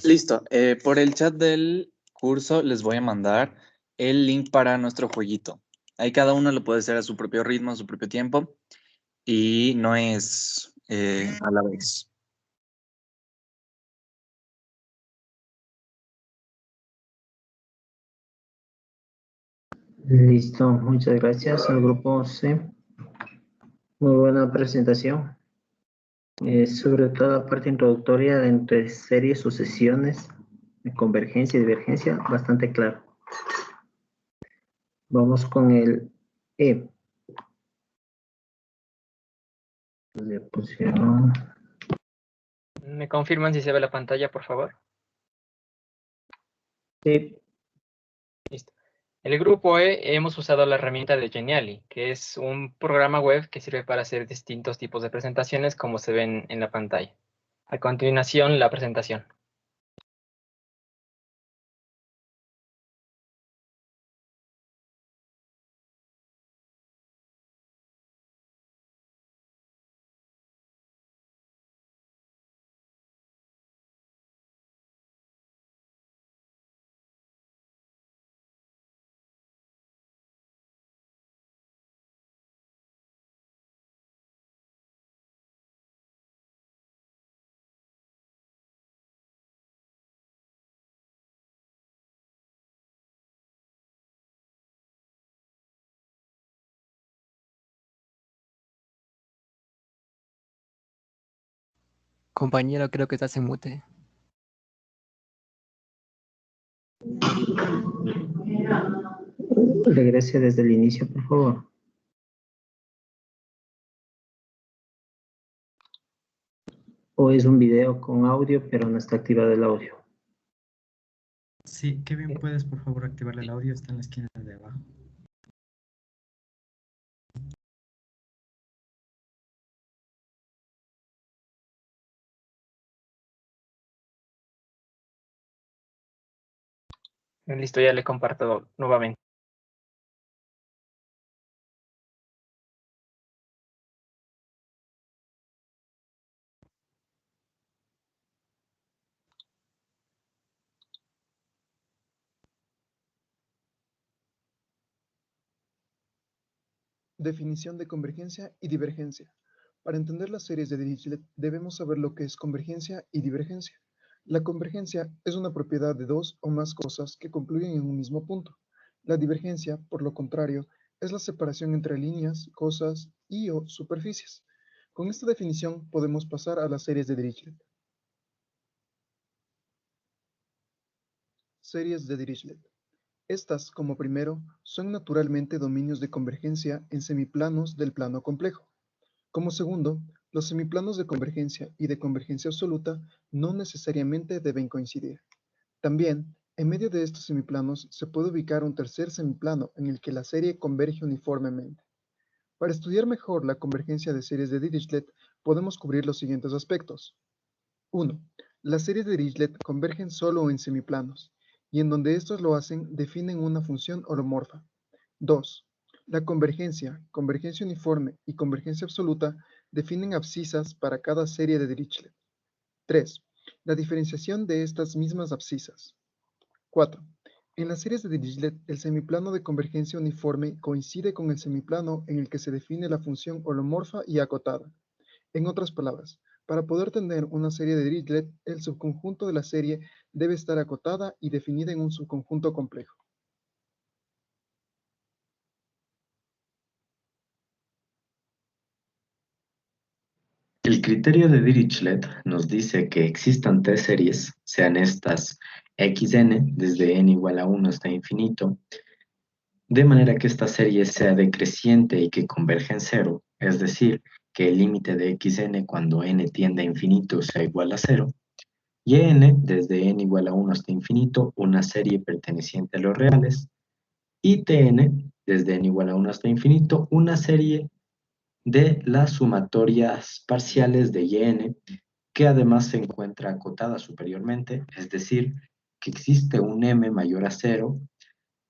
Listo. Por el chat del curso les voy a mandar el link para nuestro jueguito. Ahí cada uno lo puede hacer a su propio ritmo, a su propio tiempo. Y no es a la vez. Listo, muchas gracias al grupo C. Muy buena presentación. Sobre todo la parte introductoria de entre series, sucesiones, de convergencia y divergencia, bastante claro. Vamos con el E. Diaposición. ¿Me confirman si se ve la pantalla, por favor? Sí. Listo. El grupo E hemos usado la herramienta de Geniali, que es un programa web que sirve para hacer distintos tipos de presentaciones como se ven en la pantalla. A continuación, la presentación. Compañero, creo que estás en mute. Regrese desde el inicio, por favor. O es un video con audio, pero no está activado el audio. Sí, Kevin, ¿puedes por favor activarle el audio? Está en la esquina de abajo. Listo, ya le comparto nuevamente. Definición de convergencia y divergencia. Para entender las series de Dirichlet debemos saber lo que es convergencia y divergencia. La convergencia es una propiedad de dos o más cosas que concluyen en un mismo punto. La divergencia, por lo contrario, es la separación entre líneas, cosas y o superficies. Con esta definición podemos pasar a las series de Dirichlet. Series de Dirichlet. Estas, como primero, son naturalmente dominios de convergencia en semiplanos del plano complejo. Como segundo, los semiplanos de convergencia y de convergencia absoluta no necesariamente deben coincidir. También, en medio de estos semiplanos se puede ubicar un tercer semiplano en el que la serie converge uniformemente. Para estudiar mejor la convergencia de series de Dirichlet, podemos cubrir los siguientes aspectos. 1. Las series de Dirichlet convergen solo en semiplanos, y en donde estos lo hacen, definen una función holomorfa. 2. La convergencia uniforme y convergencia absoluta definen abscisas para cada serie de Dirichlet. 3. La diferenciación de estas mismas abscisas. 4. En las series de Dirichlet, el semiplano de convergencia uniforme coincide con el semiplano en el que se define la función holomorfa y acotada. En otras palabras, para poder tener una serie de Dirichlet, el subconjunto de la serie debe estar acotada y definida en un subconjunto complejo. El criterio de Dirichlet nos dice que existan tres series, sean estas xn, desde n igual a 1 hasta infinito, de manera que esta serie sea decreciente y que converge en cero, es decir, que el límite de xn cuando n tiende a infinito sea igual a 0, y n, desde n igual a 1 hasta infinito, una serie perteneciente a los reales, y tn, desde n igual a 1 hasta infinito, una serie de las sumatorias parciales de yn, que además se encuentra acotada superiormente, es decir, que existe un m mayor a 0,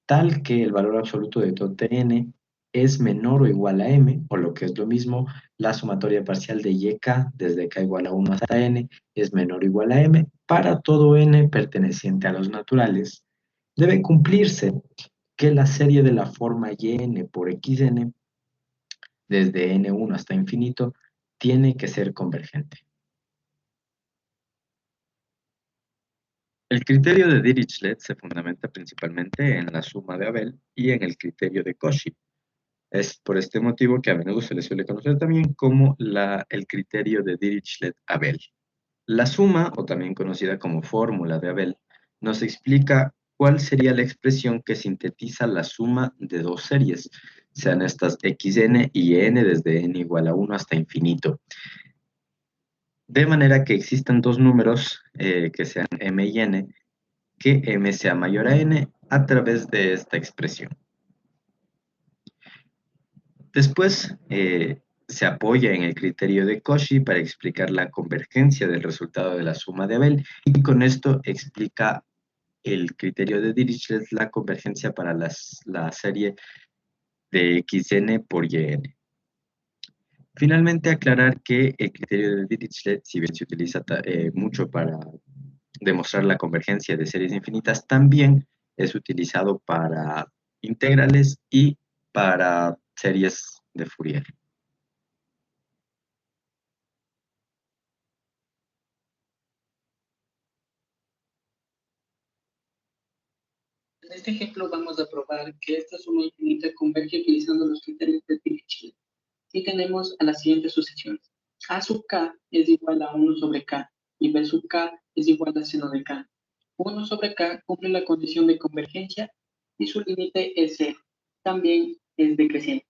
tal que el valor absoluto de todo tn es menor o igual a m, o lo que es lo mismo, la sumatoria parcial de yk desde k igual a 1 hasta n es menor o igual a m, para todo n perteneciente a los naturales. Debe cumplirse que la serie de la forma yn por xn desde n1 hasta infinito tiene que ser convergente. El criterio de Dirichlet se fundamenta principalmente en la suma de Abel y en el criterio de Cauchy. Es por este motivo que a menudo se le suele conocer también como el criterio de Dirichlet-Abel. La suma, o también conocida como fórmula de Abel, nos explica cuál sería la expresión que sintetiza la suma de dos series, sean estas xn y n desde n igual a 1 hasta infinito. De manera que existan dos números que sean m y n, que m sea mayor a n a través de esta expresión. Después se apoya en el criterio de Cauchy para explicar la convergencia del resultado de la suma de Abel, y con esto explica el criterio de Dirichlet la convergencia para la serie de xn por yn. Finalmente, aclarar que el criterio de Dirichlet, si bien se utiliza mucho para demostrar la convergencia de series infinitas, también es utilizado para integrales y para series de Fourier. En este ejemplo vamos a probar que esta suma infinita converge utilizando los criterios de Dirichlet. Y tenemos a las siguientes sucesiones. A sub k es igual a 1 sobre k y b sub k es igual a seno de k. 1 sobre k cumple la condición de convergencia y su límite es 0. También es decreciente.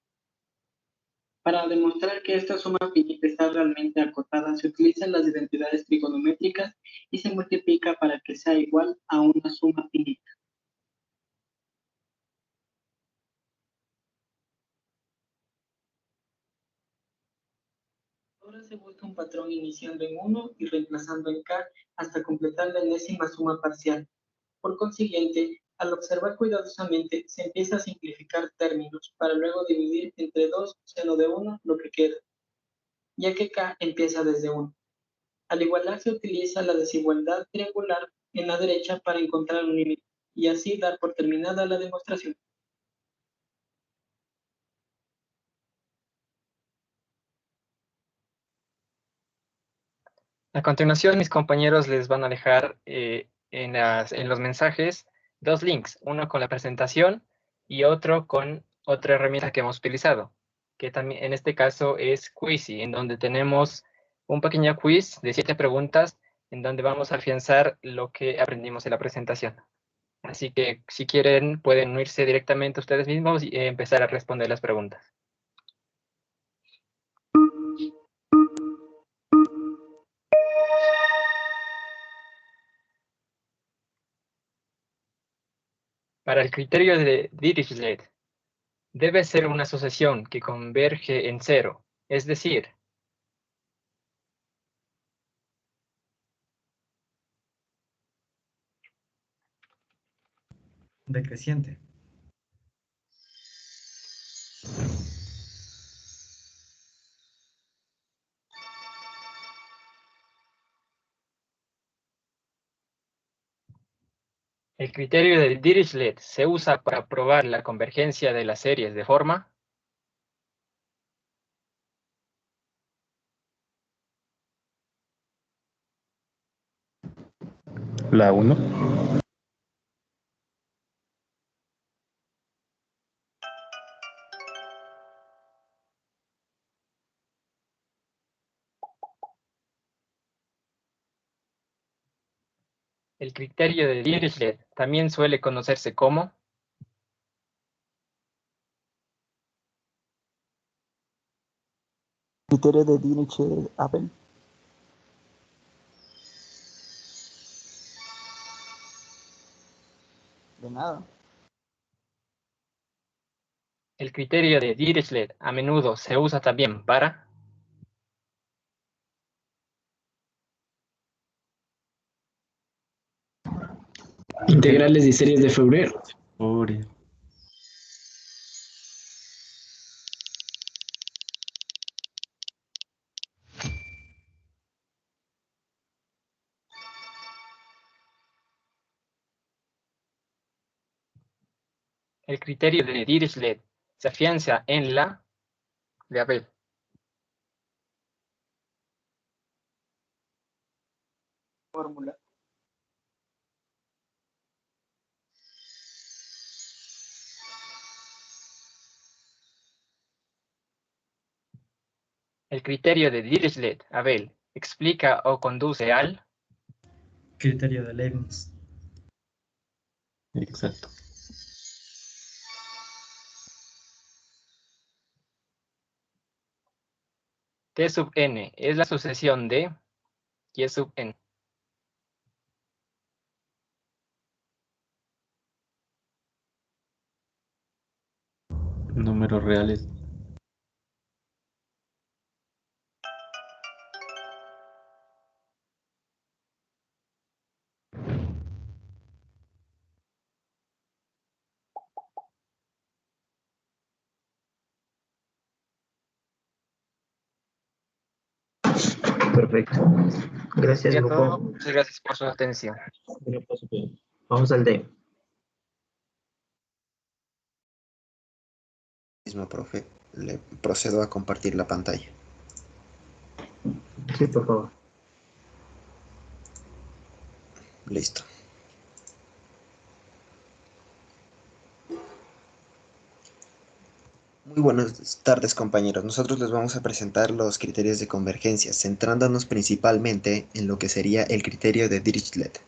Para demostrar que esta suma finita está realmente acotada, se utilizan las identidades trigonométricas y se multiplica para que sea igual a una suma finita. Ahora se busca un patrón iniciando en 1 y reemplazando en k hasta completar la enésima suma parcial. Por consiguiente, al observar cuidadosamente, se empieza a simplificar términos para luego dividir entre 2 seno de 1 lo que queda, ya que k empieza desde 1. Al igualar se utiliza la desigualdad triangular en la derecha para encontrar un límite y así dar por terminada la demostración. A continuación, mis compañeros les van a dejar en los mensajes dos links, uno con la presentación y otro con otra herramienta que hemos utilizado, que también en este caso es Quizy, en donde tenemos un pequeño quiz de 7 preguntas en donde vamos a afianzar lo que aprendimos en la presentación. Así que si quieren pueden unirse directamente ustedes mismos y empezar a responder las preguntas. Para el criterio de Dirichlet, debe ser una sucesión que converge en cero, es decir, Decreciente. el criterio de Dirichlet se usa para probar la convergencia de las series de forma. La 1. El criterio de Dirichlet también suele conocerse como. Criterio de Dirichlet-Abel. De nada. El criterio de Dirichlet a menudo se usa también para. Integrales y series de Fourier. El criterio de Dirichlet se afianza en la de Abel. Fórmula. El criterio de Dirichlet-Abel explica o conduce al. Criterio de Leibniz. Exacto. T sub n es la sucesión de Y sub n. Números reales. Perfecto. Gracias, Sería grupo. todo. Muchas gracias por su atención. Vamos al D. Mismo, profe, le procedo a compartir la pantalla. Sí, por favor. Listo. Muy buenas tardes, compañeros. Nosotros les vamos a presentar los criterios de convergencia, centrándonos principalmente en lo que sería el criterio de Dirichlet.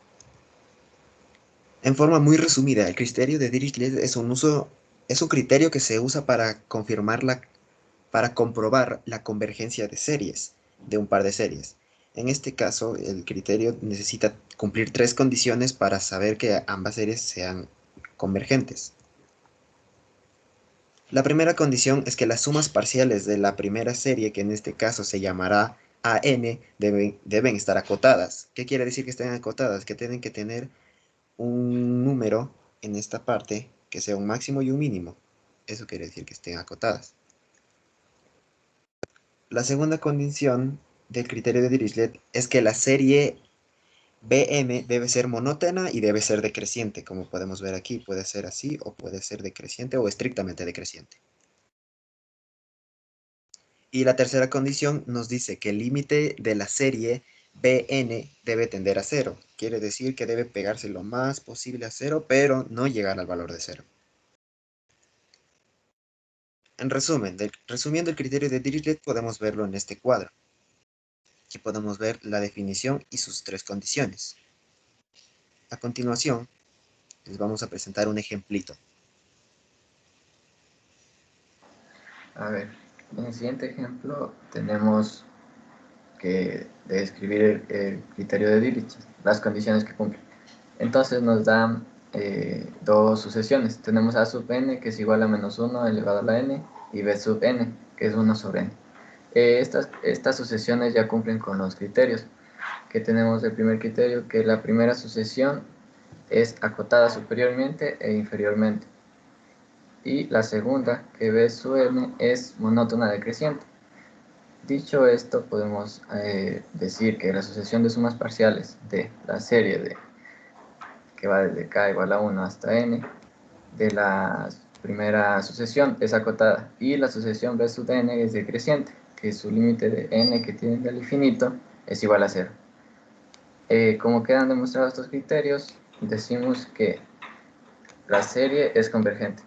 En forma muy resumida, el criterio de Dirichlet es un criterio que se usa para comprobar la convergencia de series, de un par de series. En este caso, el criterio necesita cumplir 3 condiciones para saber que ambas series sean convergentes. La primera condición es que las sumas parciales de la primera serie, que en este caso se llamará AN, deben estar acotadas. ¿Qué quiere decir que estén acotadas? Que tienen que tener un número en esta parte que sea un máximo y un mínimo. Eso quiere decir que estén acotadas. La segunda condición del criterio de Dirichlet es que la serie BM debe ser monótona y debe ser decreciente. Como podemos ver aquí, puede ser así o puede ser decreciente o estrictamente decreciente. Y la tercera condición nos dice que el límite de la serie Bn debe tender a 0. Quiere decir que debe pegarse lo más posible a 0, pero no llegar al valor de 0. En resumen, resumiendo el criterio de Dirichlet, podemos verlo en este cuadro. Aquí podemos ver la definición y sus 3 condiciones. A continuación, Les vamos a presentar un ejemplito. A ver, en el siguiente ejemplo tenemos que describir el criterio de Dirichlet, las condiciones que cumple. Entonces nos dan dos sucesiones. Tenemos a sub n, que es igual a menos 1 elevado a la n, y b sub n, que es 1 sobre n. Estas sucesiones ya cumplen con los criterios. Que tenemos el primer criterio, que la primera sucesión es acotada superiormente e inferiormente. Y la segunda, que b sub n, es monótona decreciente. Dicho esto, podemos decir que la sucesión de sumas parciales de la serie que va desde k igual a 1 hasta n, de la primera sucesión es acotada, y la sucesión b sub n es decreciente, que su límite de n que tiende al infinito es igual a 0. Como quedan demostrados estos criterios, decimos que la serie es convergente.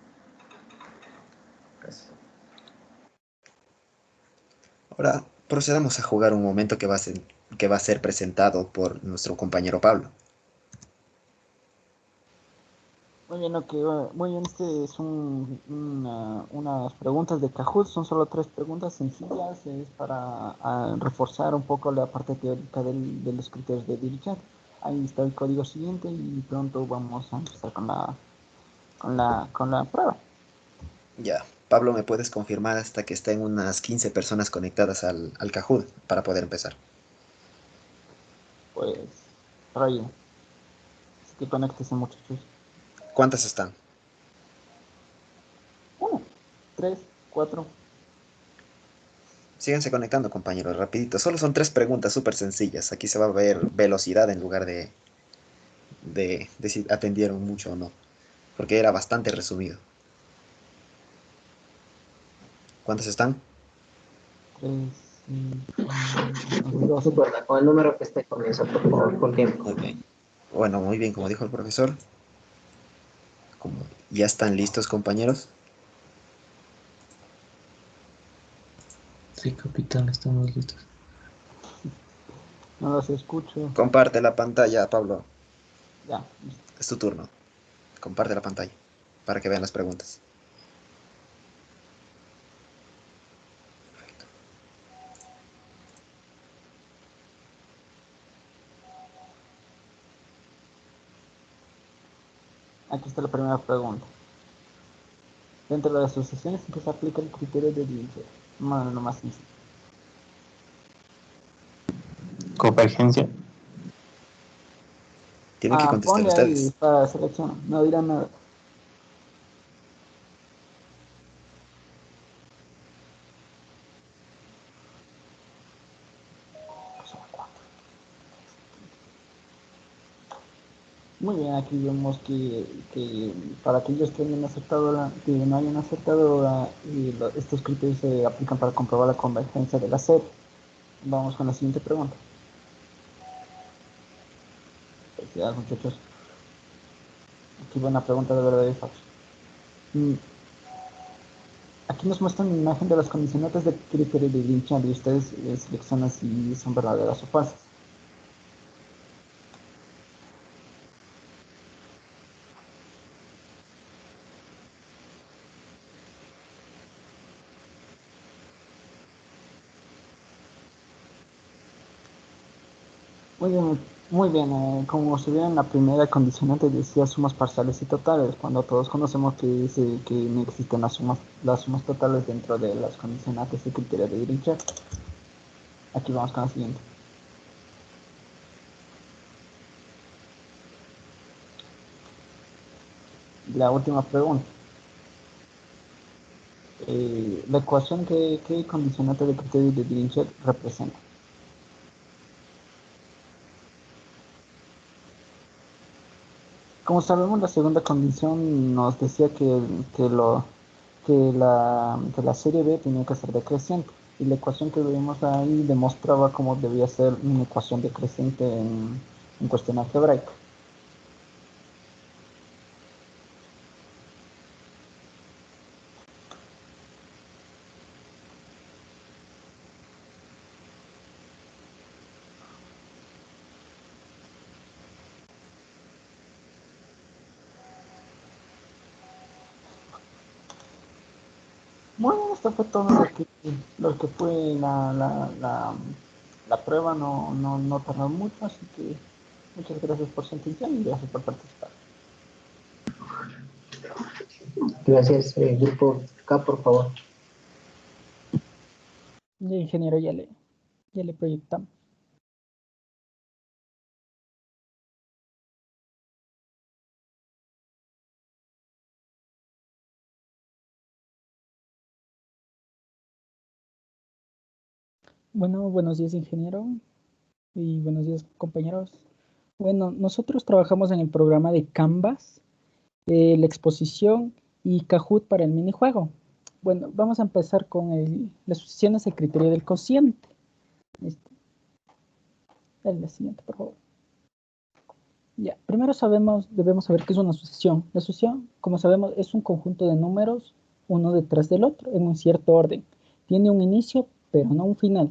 Gracias. Ahora procedamos a jugar un momento que va a ser presentado por nuestro compañero Pablo. Muy bien, muy bien, este es unas preguntas de Kahoot, son solo 3 preguntas sencillas, es para reforzar un poco la parte teórica de los criterios de Dirichlet. Ahí está el código siguiente y pronto vamos a empezar con la prueba. Ya, Pablo, ¿me puedes confirmar hasta que estén unas 15 personas conectadas al Kahoot para poder empezar? Pues, por ahí. Así que conéctese, muchachos. ¿Cuántas están? 1, 3, 4. Síganse conectando, compañeros, rapidito. Solo son 3 preguntas súper sencillas. Aquí se va a ver velocidad en lugar de si atendieron mucho o no. Porque era bastante resumido. ¿Cuántas están? 3, Con el número que esté comienza, por favor, con tiempo. Muy bien. Bueno, muy bien, como dijo el profesor. ¿Ya están listos, compañeros? Sí, capitán, estamos listos. No los escucho. Comparte la pantalla, Pablo. Ya. Es tu turno. Comparte la pantalla para que vean las preguntas. Aquí está la primera pregunta. Dentro de las sucesiones en que se aplica el criterio de Dirichlet. Bueno, lo más sencillo. Convergencia. Tienen que contestar Ponle ahí ustedes. para selección. No dirán nada. Muy bien, aquí vemos que para aquellos que hayan aceptado que no hayan aceptado estos criterios se aplican para comprobar la convergencia de la serie. Vamos con la siguiente pregunta. Felicidades, muchachos. Aquí va una pregunta de verdad y falso. Aquí nos muestra una imagen de las condicionantes del criterio de Dirichlet y ustedes seleccionan si son verdaderas o falsas. Muy bien. Como se ve en la primera condicionante decía sumas parciales y totales, cuando todos conocemos que dice que no existen las sumas totales dentro de las condicionantes de criterio de Dirichlet. Aquí vamos con la siguiente. La última pregunta. La ecuación que condicionante de criterio de Dirichlet representa. Como sabemos, la segunda condición nos decía que la serie B tenía que ser decreciente, y la ecuación que vimos ahí demostraba cómo debía ser una ecuación decreciente en cuestión algebraica. Bueno, esto fue todo lo que fue la prueba, no tardó mucho, así que muchas gracias por su atención y gracias por participar. Gracias, grupo K, por favor. Ya, ingeniero, ya le proyectamos. Bueno, buenos días, ingeniero, y buenos días, compañeros. Bueno, nosotros trabajamos en el programa de Canvas, la exposición y Kahoot para el minijuego. Bueno, vamos a empezar con las sucesiones del criterio del cociente. La siguiente, por favor. Ya, primero debemos saber qué es una sucesión. La sucesión, como sabemos, es un conjunto de números uno detrás del otro en un cierto orden. Tiene un inicio, pero no un final,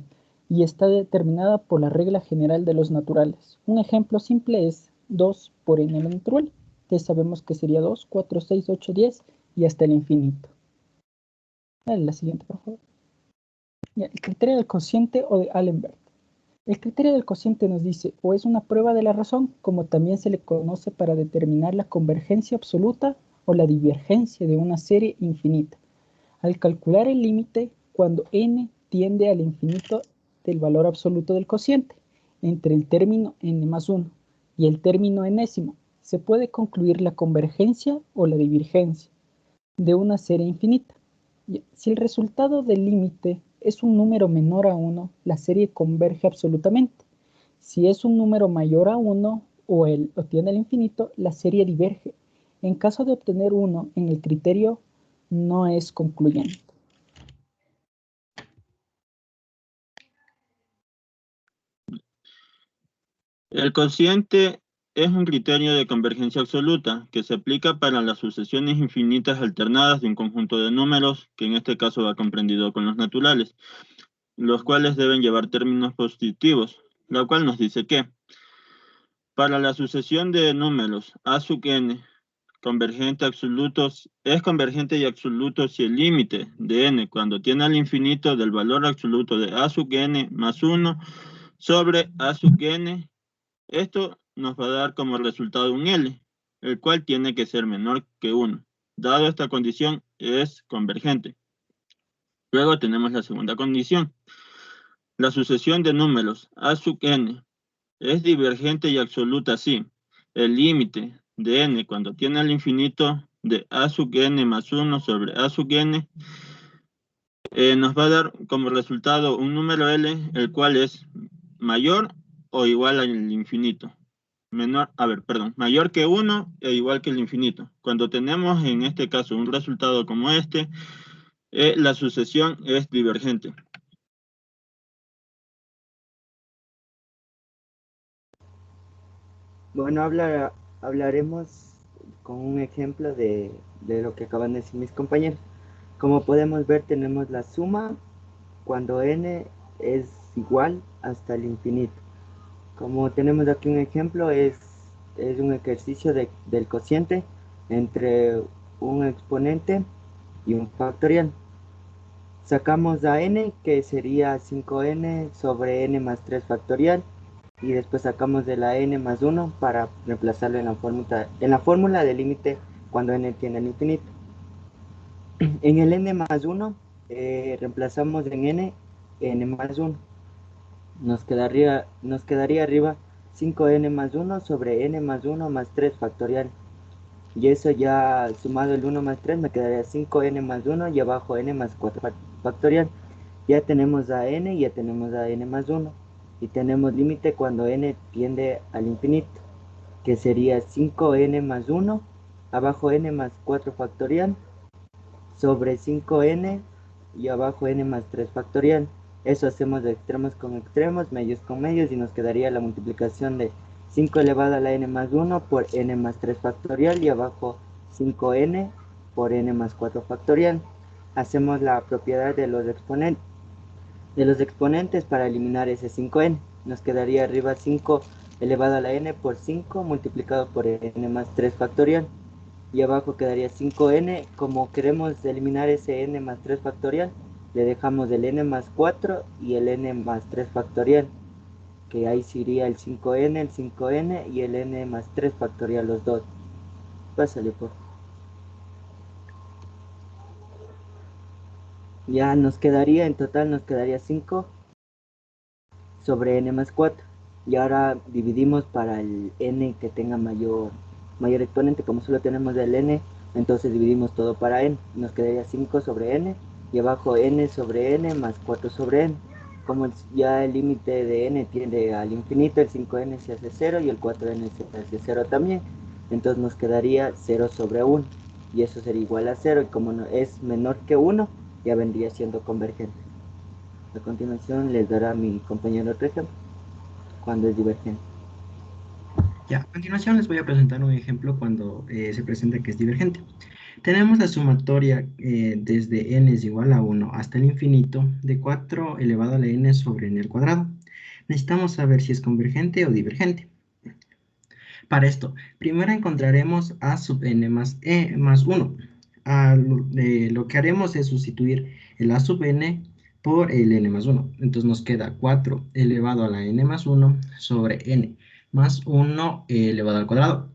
y está determinada por la regla general de los naturales. Un ejemplo simple es 2 por n natural. Entonces sabemos que sería 2, 4, 6, 8, 10 y hasta el infinito. La siguiente, por favor. Ya, el criterio del cociente o de Allenberg. El criterio del cociente nos dice, o es una prueba de la razón, como también se le conoce para determinar la convergencia absoluta o la divergencia de una serie infinita. Al calcular el límite, cuando n tiende al infinito del valor absoluto del cociente, entre el término n más 1 y el término enésimo, se puede concluir la convergencia o la divergencia de una serie infinita. Si el resultado del límite es un número menor a 1, la serie converge absolutamente. Si es un número mayor a 1 o tiene el infinito, la serie diverge. En caso de obtener 1 en el criterio, no es concluyente. El cociente es un criterio de convergencia absoluta que se aplica para las sucesiones infinitas alternadas de un conjunto de números, que en este caso va comprendido con los naturales, los cuales deben llevar términos positivos, lo cual nos dice que para la sucesión de números a sub n convergente absolutos es convergente y absoluto si el límite de n cuando tiene al infinito del valor absoluto de a sub n más 1 sobre a sub n. Esto nos va a dar como resultado un L, el cual tiene que ser menor que 1. Dado esta condición, es convergente. Luego tenemos la segunda condición. La sucesión de números a sub n es divergente y absoluta si el límite de n cuando tiene al infinito de a sub n más 1 sobre a sub n nos va a dar como resultado un número L, el cual es mayor o igual al infinito. Mayor que 1 e igual que el infinito. Cuando tenemos en este caso un resultado como este, la sucesión es divergente. Bueno, hablaremos con un ejemplo de lo que acaban de decir mis compañeros. Como podemos ver, tenemos la suma cuando n es igual hasta el infinito. Como tenemos aquí un ejemplo, es un ejercicio del cociente entre un exponente y un factorial. Sacamos a n, que sería 5n sobre n más 3 factorial, y después sacamos de la n más 1 para reemplazarlo en la fórmula del límite cuando n tiene el infinito. En el n más 1 reemplazamos en n más 1. Nos quedaría arriba 5n más 1 sobre n más 1 más 3 factorial. Y eso ya sumado el 1 más 3 me quedaría 5n más 1 y abajo n más 4 factorial. Ya tenemos a n y ya tenemos a n más 1. Y tenemos límite cuando n tiende al infinito, que sería 5n más 1, abajo n más 4 factorial, sobre 5n y abajo n más 3 factorial. Eso hacemos de extremos con extremos, medios con medios, y nos quedaría la multiplicación de 5 elevado a la n más 1 por n más 3 factorial y abajo 5n por n más 4 factorial. Hacemos la propiedad de los exponentes para eliminar ese 5n. Nos quedaría arriba 5 elevado a la n por 5 multiplicado por n más 3 factorial. y abajo quedaría 5n. Como queremos eliminar ese n más 3 factorial, le dejamos el n más 4 y el n más 3 factorial, que ahí sería el 5n, el 5n y el n más 3 factorial, los dos. Pásale, por favor. Ya nos quedaría, en total nos quedaría 5 sobre n más 4. Y ahora dividimos para el n que tenga mayor exponente. Como solo tenemos el n, entonces dividimos todo para n. Nos quedaría 5 sobre n y abajo n sobre n más 4 sobre n. Como ya el límite de n tiende al infinito, el 5n se hace 0 y el 4n se hace 0 también. Entonces nos quedaría 0 sobre 1 y eso sería igual a 0, y como no, es menor que 1, ya vendría siendo convergente. A continuación les dará a mi compañero otro ejemplo cuando es divergente. Ya, a continuación les voy a presentar un ejemplo cuando se presenta que es divergente. Tenemos la sumatoria desde n es igual a 1 hasta el infinito de 4 elevado a la n sobre n al cuadrado. Necesitamos saber si es convergente o divergente. Para esto, primero encontraremos a sub n más 1. Lo que haremos es sustituir el a sub n por el n más 1. Entonces nos queda 4 elevado a la n más 1 sobre n más 1 elevado al cuadrado.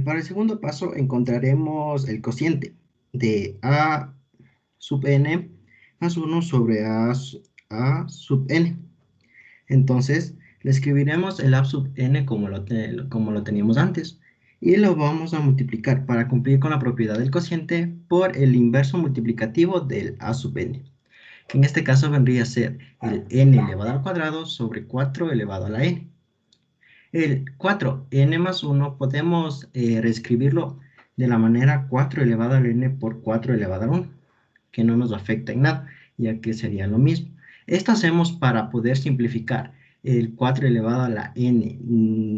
Para el segundo paso encontraremos el cociente de a sub n más 1 sobre a sub n. Entonces, le escribiremos el a sub n como lo teníamos antes y lo vamos a multiplicar para cumplir con la propiedad del cociente por el inverso multiplicativo del a sub n, que en este caso vendría a ser el n elevado al cuadrado sobre 4 elevado a la n. El 4n más 1 podemos reescribirlo de la manera 4 elevado a la n por 4 elevado a la 1, que no nos afecta en nada, ya que sería lo mismo. Esto hacemos para poder simplificar el 4 elevado a la n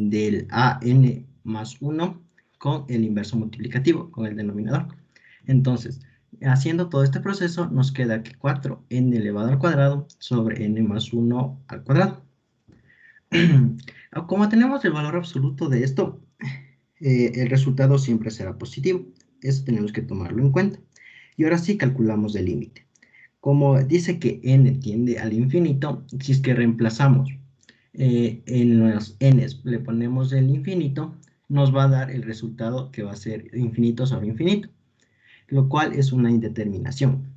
del a n más 1 con el inverso multiplicativo, con el denominador. Entonces, haciendo todo este proceso, nos queda que 4n elevado al cuadrado sobre n más 1 al cuadrado. Como tenemos el valor absoluto de esto, el resultado siempre será positivo. Eso tenemos que tomarlo en cuenta. Y ahora sí calculamos el límite. Como dice que n tiende al infinito, si es que reemplazamos en los n's, le ponemos el infinito, nos va a dar el resultado que va a ser infinito sobre infinito, lo cual es una indeterminación.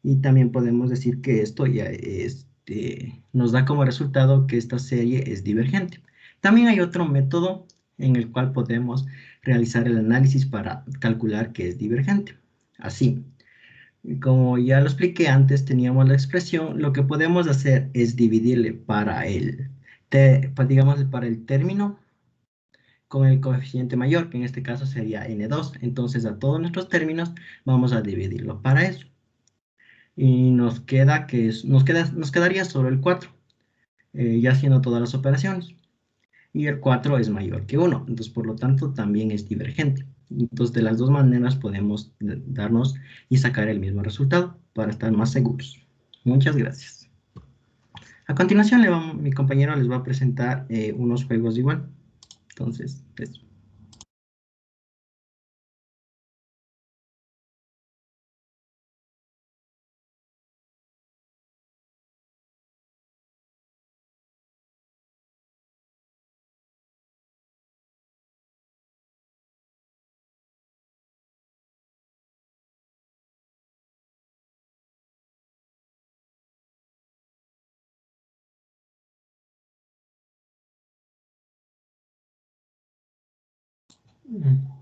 Y también podemos decir que esto ya nos da como resultado que esta serie es divergente. También hay otro método en el cual podemos realizar el análisis para calcular que es divergente. Así, como ya lo expliqué antes, teníamos la expresión, lo que podemos hacer es dividirle para digamos, para el término con el coeficiente mayor, que en este caso sería n2. Entonces, a todos nuestros términos vamos a dividirlo para eso. Y nos quedaría solo el 4, ya haciendo todas las operaciones. Y el 4 es mayor que 1, entonces por lo tanto también es divergente. Entonces de las dos maneras podemos darnos y sacar el mismo resultado para estar más seguros. Muchas gracias. A continuación mi compañero les va a presentar unos juegos igual. Entonces, eso.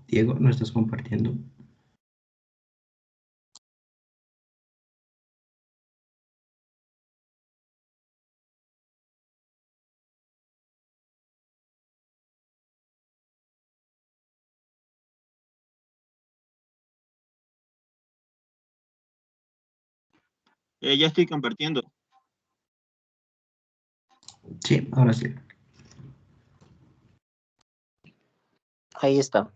Diego, ¿no estás compartiendo? Ya estoy compartiendo. Sí, ahora sí. Ahí está.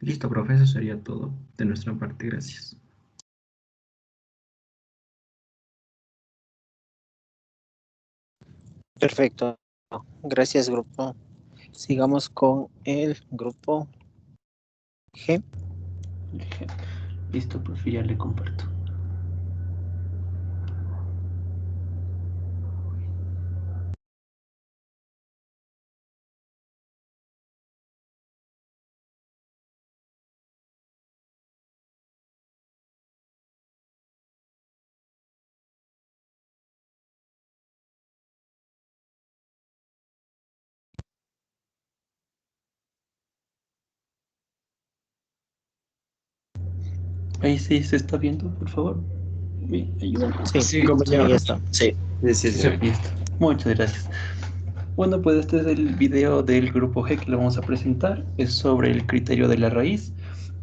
Listo, profe, eso sería todo de nuestra parte. Gracias. Perfecto. Gracias, grupo. Sigamos con el grupo G. Listo, profe, ya le comparto. Ahí sí se está viendo, por favor. Bien, ayúdame. Sí, compañero. Ahí está. Sí. Listo. Muchas gracias. Bueno, pues este es el video del grupo G que le vamos a presentar. Es sobre el criterio de la raíz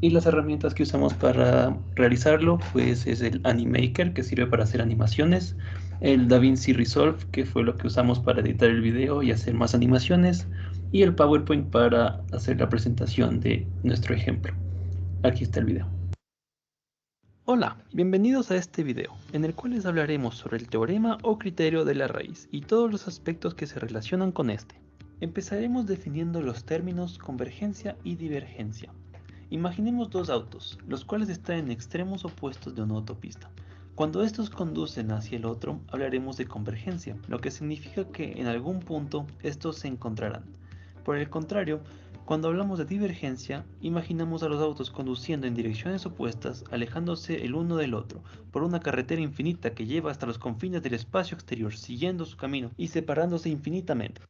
y las herramientas que usamos para realizarlo, pues es el Animaker, que sirve para hacer animaciones, el DaVinci Resolve, que fue lo que usamos para editar el video y hacer más animaciones, y el PowerPoint para hacer la presentación de nuestro ejemplo. Aquí está el video. Hola, bienvenidos a este video, en el cual les hablaremos sobre el teorema o criterio de la raíz y todos los aspectos que se relacionan con este. Empezaremos definiendo los términos convergencia y divergencia. Imaginemos dos autos, los cuales están en extremos opuestos de una autopista. Cuando estos conducen hacia el otro, hablaremos de convergencia, lo que significa que en algún punto estos se encontrarán. Por el contrario, cuando hablamos de divergencia, imaginamos a los autos conduciendo en direcciones opuestas, alejándose el uno del otro, por una carretera infinita que lleva hasta los confines del espacio exterior, siguiendo su camino y separándose infinitamente.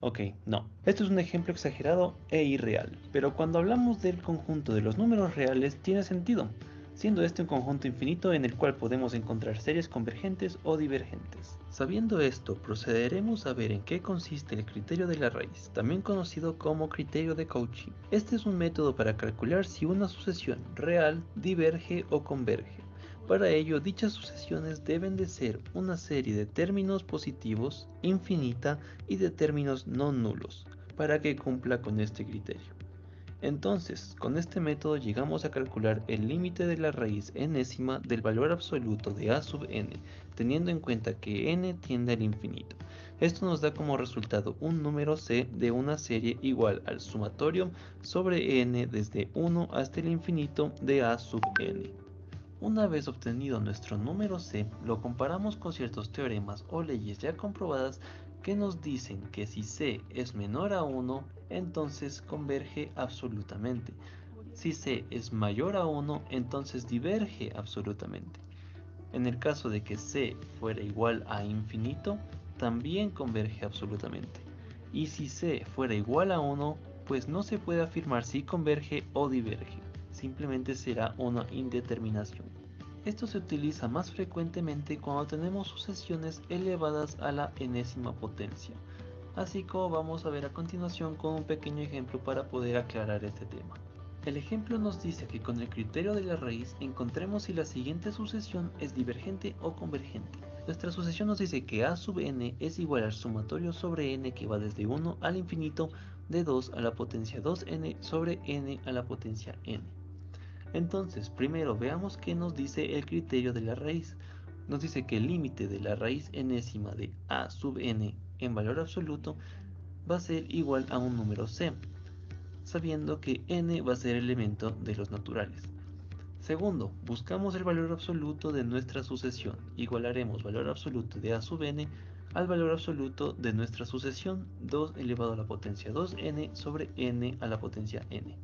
Ok, no. Esto es un ejemplo exagerado e irreal, pero cuando hablamos del conjunto de los números reales tiene sentido, siendo este un conjunto infinito en el cual podemos encontrar series convergentes o divergentes. Sabiendo esto, procederemos a ver en qué consiste el criterio de la raíz, también conocido como criterio de Cauchy. Este es un método para calcular si una sucesión real diverge o converge. Para ello, dichas sucesiones deben de ser una serie de términos positivos, infinita y de términos no nulos, para que cumpla con este criterio. Entonces, con este método llegamos a calcular el límite de la raíz enésima del valor absoluto de a sub n, teniendo en cuenta que n tiende al infinito. Esto nos da como resultado un número c de una serie igual al sumatorio sobre n desde 1 hasta el infinito de a sub n. Una vez obtenido nuestro número c, lo comparamos con ciertos teoremas o leyes ya comprobadas que nos dicen que si c es menor a 1, entonces converge absolutamente. Si c es mayor a 1, entonces diverge absolutamente. En el caso de que c fuera igual a infinito, también converge absolutamente. Y si c fuera igual a 1, pues no se puede afirmar si converge o diverge. Simplemente será una indeterminación. Esto se utiliza más frecuentemente cuando tenemos sucesiones elevadas a la enésima potencia, así como vamos a ver a continuación con un pequeño ejemplo para poder aclarar este tema. El ejemplo nos dice que con el criterio de la raíz encontremos si la siguiente sucesión es divergente o convergente. Nuestra sucesión nos dice que a sub n es igual al sumatorio sobre n que va desde 1 al infinito de 2 a la potencia 2n sobre n a la potencia n. Entonces, primero veamos qué nos dice el criterio de la raíz. Nos dice que el límite de la raíz enésima de a sub n en valor absoluto va a ser igual a un número c, sabiendo que n va a ser elemento de los naturales. Segundo, buscamos el valor absoluto de nuestra sucesión. Igualaremos valor absoluto de a sub n al valor absoluto de nuestra sucesión, 2 elevado a la potencia 2n sobre n a la potencia n.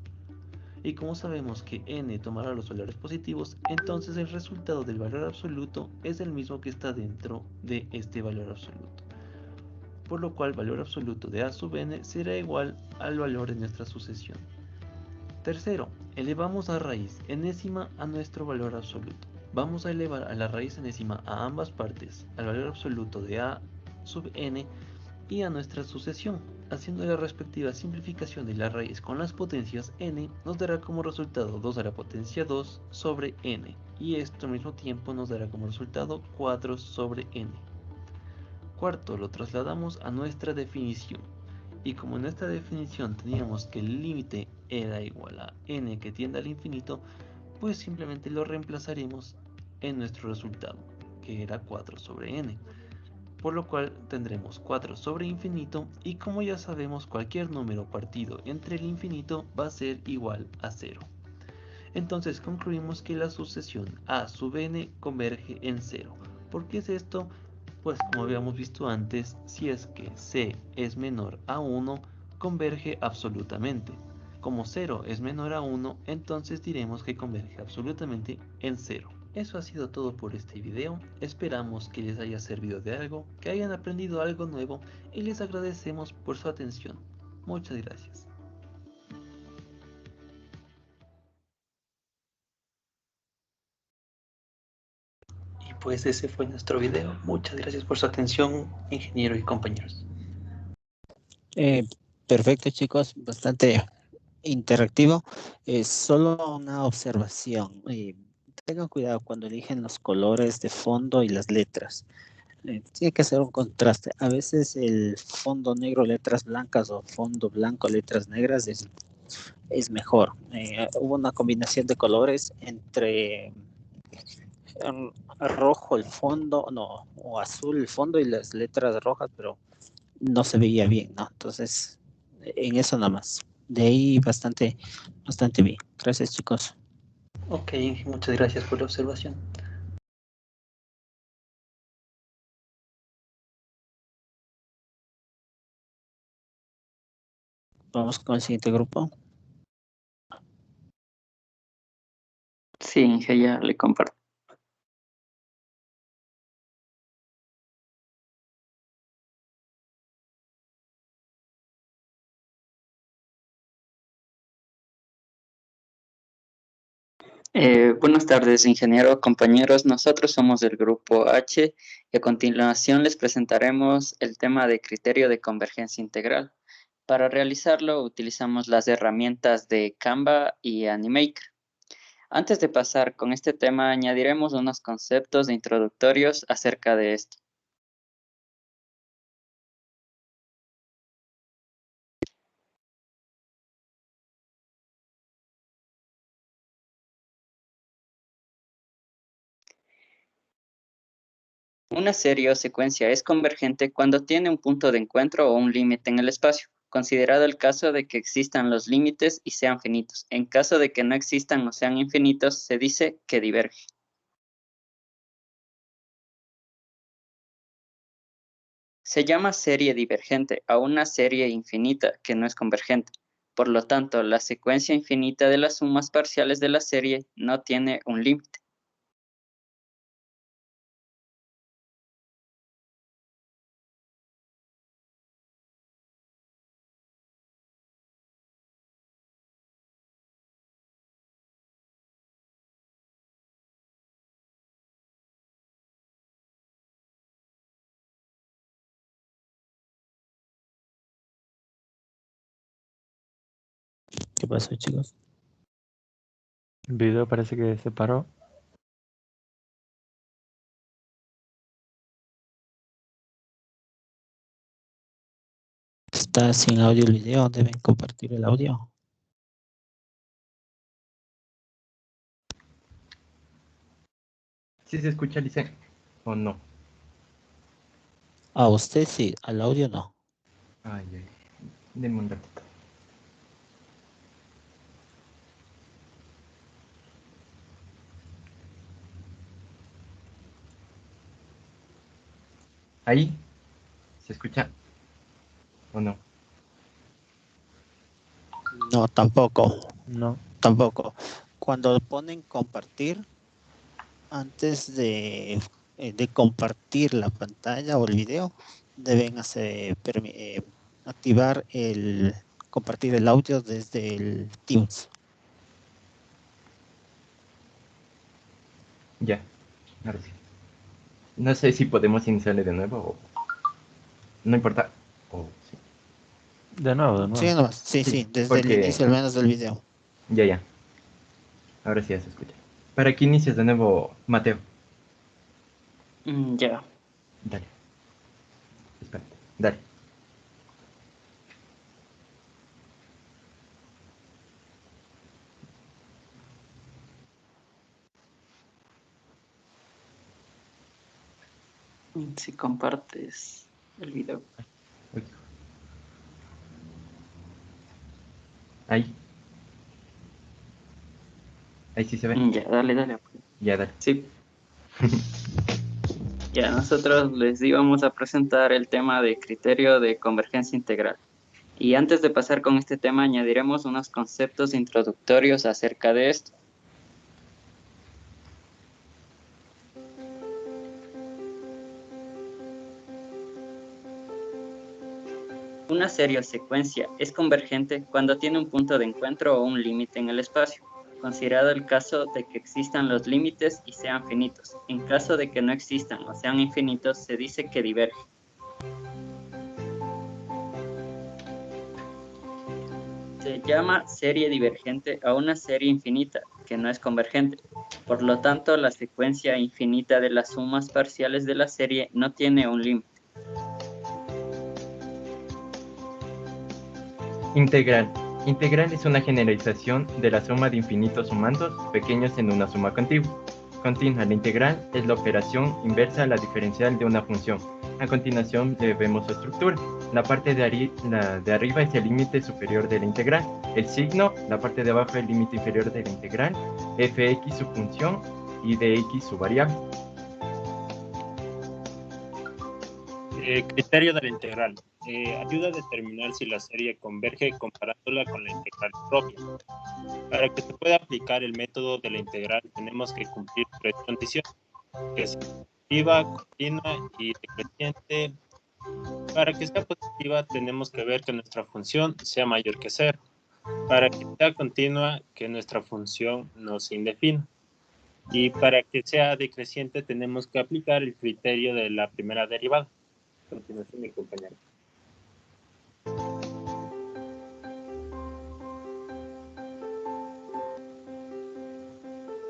Y como sabemos que n tomará los valores positivos, entonces el resultado del valor absoluto es el mismo que está dentro de este valor absoluto. Por lo cual, valor absoluto de a sub n será igual al valor de nuestra sucesión. Tercero, elevamos a raíz enésima a nuestro valor absoluto. Vamos a elevar a la raíz enésima a ambas partes, al valor absoluto de a sub n y a nuestra sucesión. Haciendo la respectiva simplificación de la raíz con las potencias n, nos dará como resultado 2 a la potencia 2 sobre n, y esto al mismo tiempo nos dará como resultado 4 sobre n. Cuarto, lo trasladamos a nuestra definición, y como en esta definición teníamos que el límite era igual a n que tiende al infinito, pues simplemente lo reemplazaremos en nuestro resultado, que era 4 sobre n. Por lo cual tendremos 4 sobre infinito y como ya sabemos cualquier número partido entre el infinito va a ser igual a 0. Entonces concluimos que la sucesión a sub n converge en 0. ¿Por qué es esto? Pues como habíamos visto antes, si es que c es menor a 1, converge absolutamente. Como 0 es menor a 1, entonces diremos que converge absolutamente en 0. Eso ha sido todo por este video, esperamos que les haya servido de algo, que hayan aprendido algo nuevo y les agradecemos por su atención. Muchas gracias. Y pues ese fue nuestro video, muchas gracias por su atención, ingeniero y compañeros. Perfecto, chicos, bastante interactivo. Solo una observación. Tengan cuidado cuando eligen los colores de fondo y las letras. Tiene que ser un contraste. A veces el fondo negro, letras blancas o fondo blanco, letras negras es mejor. Hubo una combinación de colores entre rojo el fondo, no, o azul el fondo y las letras rojas, pero no se veía bien, ¿no? Entonces, en eso nada más. De ahí bastante bien. Gracias, chicos. Ok, muchas gracias por la observación. Vamos con el siguiente grupo. Sí, Inge, ya le comparto. Buenas tardes, ingeniero, compañeros. Nosotros somos del grupo H y a continuación les presentaremos el tema de criterio de convergencia integral. Para realizarlo utilizamos las herramientas de Canva y Animaker. Antes de pasar con este tema, añadiremos unos conceptos introductorios acerca de esto. Una serie o secuencia es convergente cuando tiene un punto de encuentro o un límite en el espacio, considerado el caso de que existan los límites y sean finitos. En caso de que no existan o sean infinitos, se dice que diverge. Se llama serie divergente a una serie infinita que no es convergente. Por lo tanto, la secuencia infinita de las sumas parciales de la serie no tiene un límite. ¿Qué pasó, chicos? El video parece que se paró. Está sin audio el video, deben compartir el audio. ¿Sí se escucha, Lice? ¿O no? A usted sí, al audio no. Ay, ay. Denme un ratito. ¿Ahí? ¿Se escucha? ¿O no? No, tampoco. No. Tampoco. Cuando ponen compartir, antes de compartir la pantalla o el video, deben activar compartir el audio desde el Teams. Ya. Ahora sí. No sé si podemos iniciarle de nuevo o... No importa. O sí. De nuevo. Sí, nomás. Sí, desde porque... el inicio al menos del video. Ya. Ahora sí ya se escucha. ¿Para qué inicias de nuevo, Mateo? Ya. Dale. Espérate. Dale. Si compartes el video. Ahí. Ahí sí se ve. Ya, dale. Ya, dale. Sí. Ya, nosotros les íbamos a presentar el tema de criterio de convergencia integral. Y antes de pasar con este tema, añadiremos unos conceptos introductorios acerca de esto. Una serie o secuencia es convergente cuando tiene un punto de encuentro o un límite en el espacio, considerado el caso de que existan los límites y sean finitos. En caso de que no existan o sean infinitos, se dice que diverge. Se llama serie divergente a una serie infinita, que no es convergente. Por lo tanto, la secuencia infinita de las sumas parciales de la serie no tiene un límite. Integral. Integral es una generalización de la suma de infinitos sumandos pequeños en una suma continua. Continua. La integral es la operación inversa a la diferencial de una función. A continuación vemos su estructura. La parte de arriba es el límite superior de la integral. El signo, la parte de abajo es el límite inferior de la integral. Fx su función y dx su variable. Criterio de la integral. Ayuda a determinar si la serie converge comparándola con la integral propia. Para que se pueda aplicar el método de la integral tenemos que cumplir tres condiciones, que sea positiva, continua y decreciente. Para que sea positiva tenemos que ver que nuestra función sea mayor que 0. Para que sea continua, que nuestra función no se indefina. Y para que sea decreciente tenemos que aplicar el criterio de la primera derivada. A continuación, mi compañero.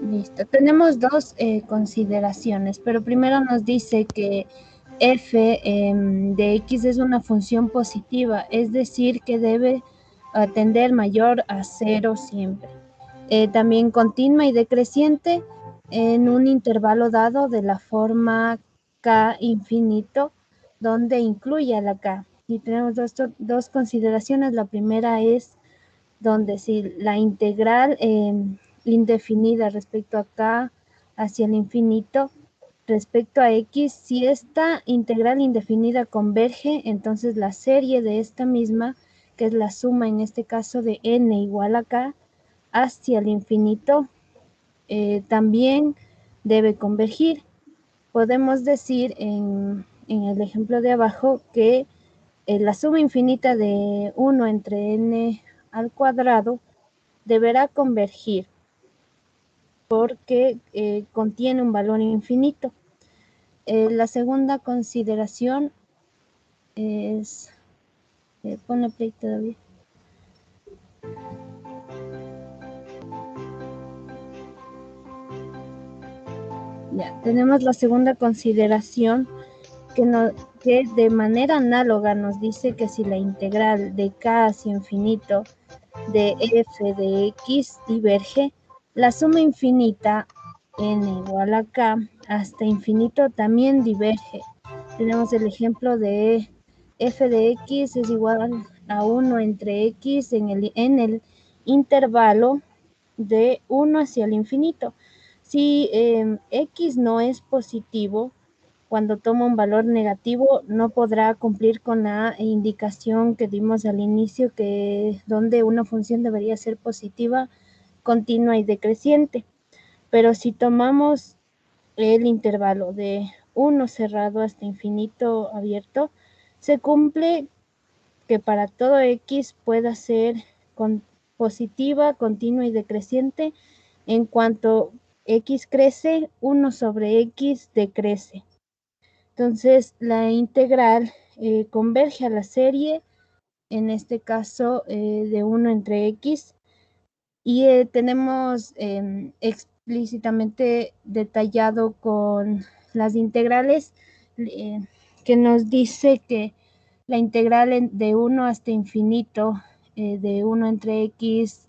Listo. Tenemos dos consideraciones, pero primero nos dice que f de x es una función positiva, es decir, que debe tender mayor a 0 siempre. También continua y decreciente en un intervalo dado de la forma k infinito, donde incluye a la k. Y tenemos dos consideraciones. La primera es donde si la integral indefinida respecto a k hacia el infinito, respecto a x, si esta integral indefinida converge, entonces la serie de esta misma, que es la suma en este caso de n igual a k, hacia el infinito, también debe convergir. Podemos decir en el ejemplo de abajo que la suma infinita de 1 entre n al cuadrado deberá convergir porque contiene un valor infinito. La segunda consideración es, ponle play todavía. Ya, tenemos la segunda consideración que de manera análoga nos dice que si la integral de k hacia infinito de f de x diverge, la suma infinita n igual a k hasta infinito también diverge. Tenemos el ejemplo de f de x es igual a 1 entre x en el intervalo de 1 hacia el infinito. Si x no es positivo, cuando toma un valor negativo, no podrá cumplir con la indicación que dimos al inicio, que donde una función debería ser positiva, continua y decreciente. Pero si tomamos el intervalo de 1 cerrado hasta infinito abierto, se cumple que para todo x pueda ser positiva, continua y decreciente. En cuanto x crece, 1 sobre x decrece. Entonces, la integral converge a la serie, en este caso de 1 entre x, y tenemos explícitamente detallado con las integrales que nos dice que la integral de 1 hasta infinito de 1 entre x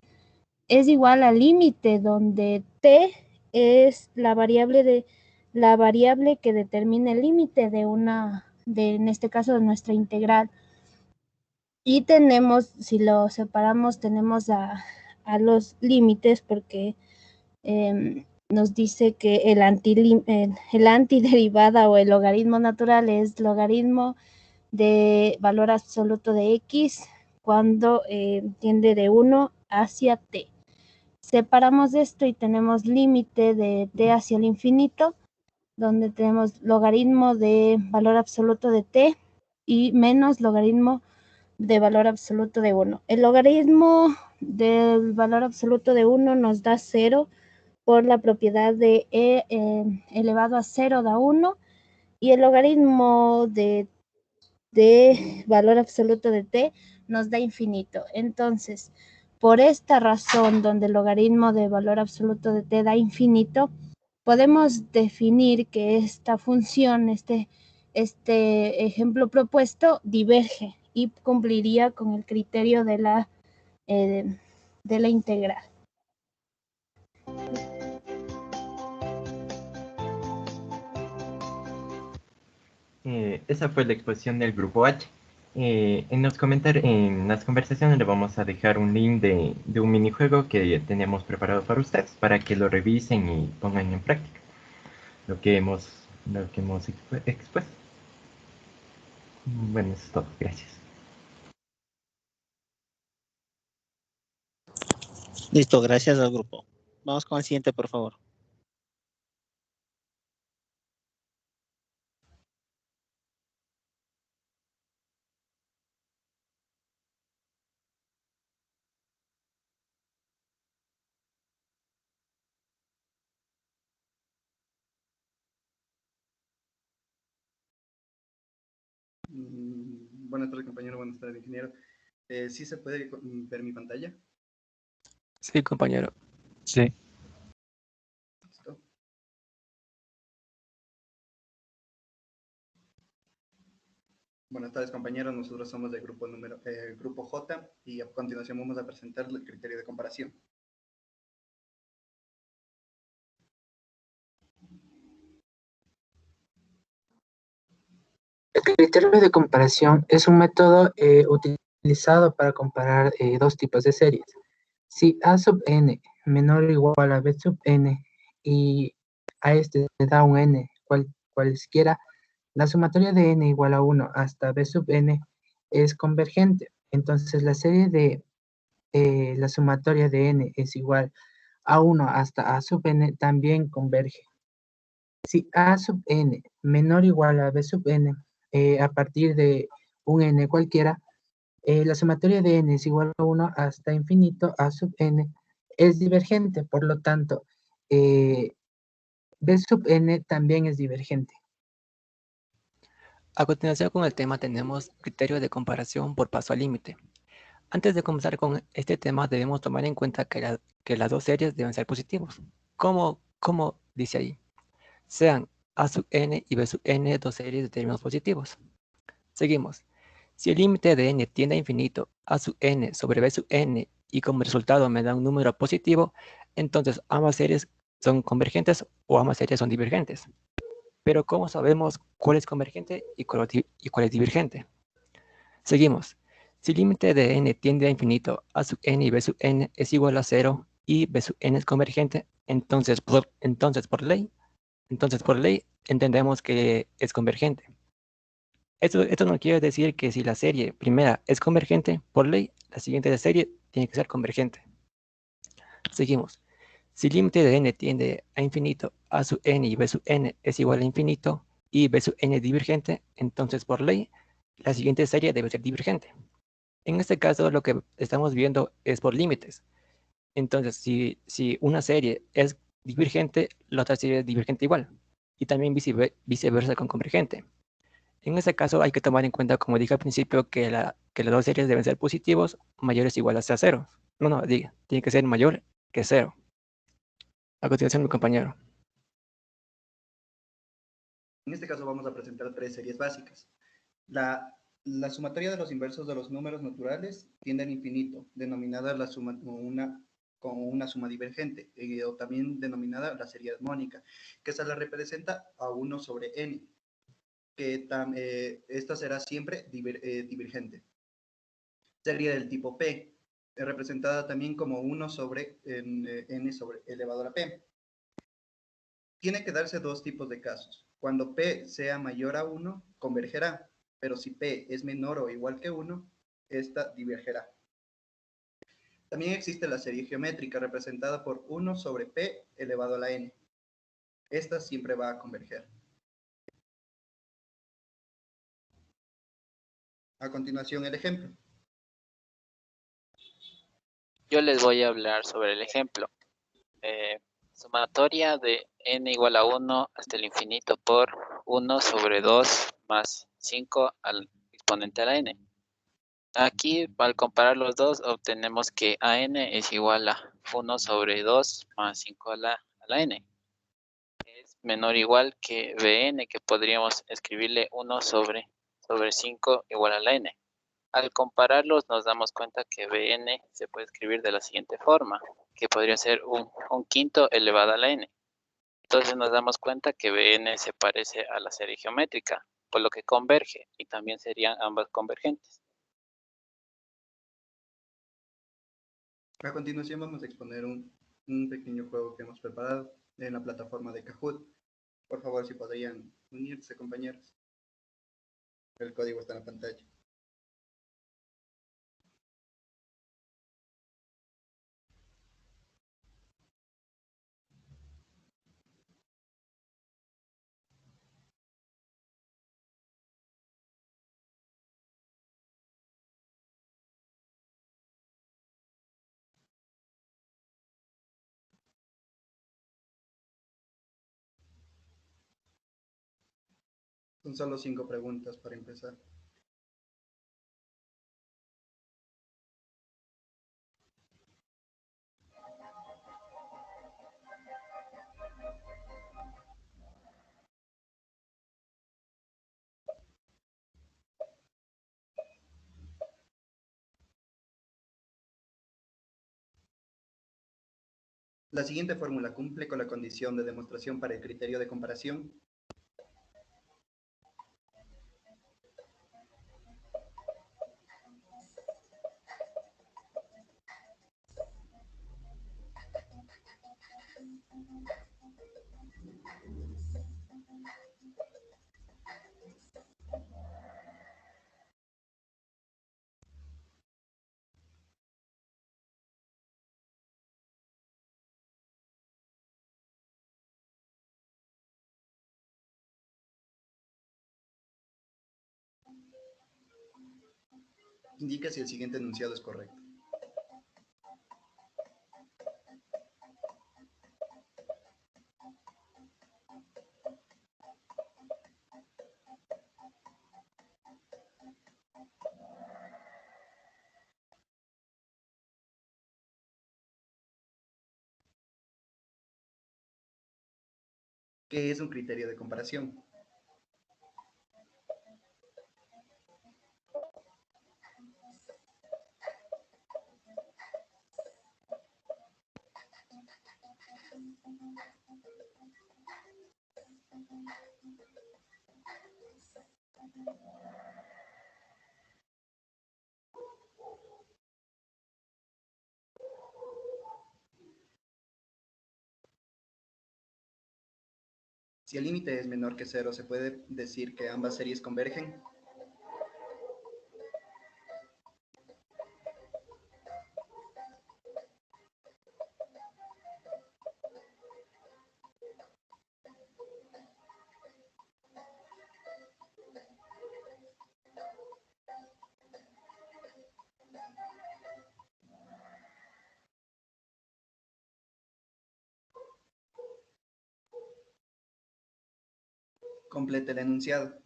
es igual al límite donde t es la variable la variable que determina el límite en este caso, de nuestra integral. Y tenemos, si lo separamos, tenemos a los límites, porque nos dice que el antiderivada o el logaritmo natural es logaritmo de valor absoluto de x cuando tiende de 1 hacia t. Separamos esto y tenemos límite de t hacia el infinito, donde tenemos logaritmo de valor absoluto de t y menos logaritmo de valor absoluto de 1. El logaritmo del valor absoluto de 1 nos da 0 por la propiedad de e elevado a 0 da 1, y el logaritmo de valor absoluto de t nos da infinito. Entonces, por esta razón, donde el logaritmo de valor absoluto de t da infinito, podemos definir que esta función, este ejemplo propuesto, diverge y cumpliría con el criterio de la integral. Esa fue la exposición del grupo H. En las conversaciones le vamos a dejar un link de un minijuego que tenemos preparado para ustedes, para que lo revisen y pongan en práctica lo que hemos expuesto. Bueno, eso es todo. Gracias. Listo, gracias al grupo. Vamos con el siguiente, por favor. Buenas tardes, compañero. Buenas tardes, ingeniero. ¿Sí se puede ver mi pantalla? Sí, compañero. Sí. ¿Listo? Buenas tardes, compañeros. Nosotros somos del grupo J, y a continuación vamos a presentar el criterio de comparación. El criterio de comparación es un método utilizado para comparar dos tipos de series. Si A sub n menor o igual a B sub n y a este se da un n cualesquiera, la sumatoria de n igual a 1 hasta B sub n es convergente. Entonces la serie de la sumatoria de n es igual a 1 hasta A sub n también converge. Si A sub n menor o igual a B sub n a partir de un n cualquiera, la sumatoria de n es igual a 1 hasta infinito A sub n es divergente. Por lo tanto, B sub n también es divergente. A continuación con el tema tenemos criterio de comparación por paso al límite. Antes de comenzar con este tema debemos tomar en cuenta que las dos series deben ser positivos. ¿Cómo dice ahí? Sean A sub n y B sub n dos series de términos positivos. Seguimos. Si el límite de n tiende a infinito, A sub n sobre B sub n, y como resultado me da un número positivo, entonces ambas series son convergentes o ambas series son divergentes. Pero ¿cómo sabemos cuál es convergente y cuál es divergente? Seguimos. Si el límite de n tiende a infinito, A sub n y B sub n es igual a 0 y B sub n es convergente, entonces por ley entendemos que es convergente. Esto no quiere decir que si la serie primera es convergente, por ley, la siguiente serie tiene que ser convergente. Seguimos. Si el límite de n tiende a infinito, A sub n y B sub n es igual a infinito y B sub n es divergente, entonces por ley, la siguiente serie debe ser divergente. En este caso, lo que estamos viendo es por límites. Entonces, si una serie es divergente, la otra serie es divergente igual. Y también viceversa con convergente. En este caso, hay que tomar en cuenta, como dije al principio, que las dos series deben ser positivos, mayores o iguales a 0. Tiene que ser mayor que 0. A continuación, mi compañero. En este caso vamos a presentar tres series básicas. La sumatoria de los inversos de los números naturales tiende al infinito, denominada la suma con una suma divergente, o también denominada la serie armónica, que se la representa a 1 sobre n, que esta será siempre divergente. Serie del tipo P, representada también como 1 sobre n sobre elevado a la p. Tiene que darse dos tipos de casos. Cuando P sea mayor a 1, convergerá, pero si P es menor o igual que 1, esta divergerá. También existe la serie geométrica representada por 1 sobre P elevado a la n. Esta siempre va a converger. A continuación, el ejemplo. Yo les voy a hablar sobre el ejemplo. Sumatoria de n igual a 1 hasta el infinito por 1 sobre 2 más 5 al exponente a la n. Aquí, al comparar los dos, obtenemos que an es igual a 1 sobre 2 más 5 a la n. Es menor o igual que bn, que podríamos escribirle 1 sobre 5 igual a la n. Al compararlos nos damos cuenta que bn se puede escribir de la siguiente forma, que podría ser un quinto elevado a la n. Entonces nos damos cuenta que bn se parece a la serie geométrica, por lo que converge, y también serían ambas convergentes. A continuación vamos a exponer un pequeño juego que hemos preparado en la plataforma de Kahoot. Por favor, si podrían unirse, compañeros. El código está en la pantalla. Son solo 5 preguntas para empezar. La siguiente fórmula cumple con la condición de demostración para el criterio de comparación. Indica si el siguiente enunciado es correcto. ¿Qué es un criterio de comparación? Si el límite es menor que 0, ¿se puede decir que ambas series convergen? Complete el enunciado.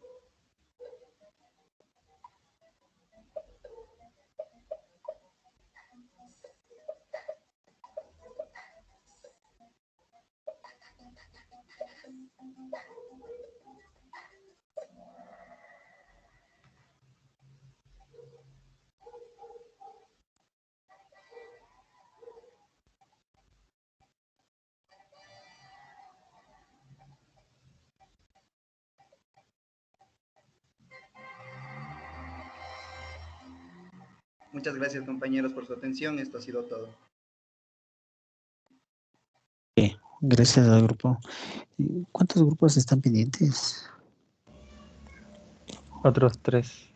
Muchas gracias, compañeros, por su atención. Esto ha sido todo. Gracias al grupo. ¿Cuántos grupos están pendientes? Otros 3.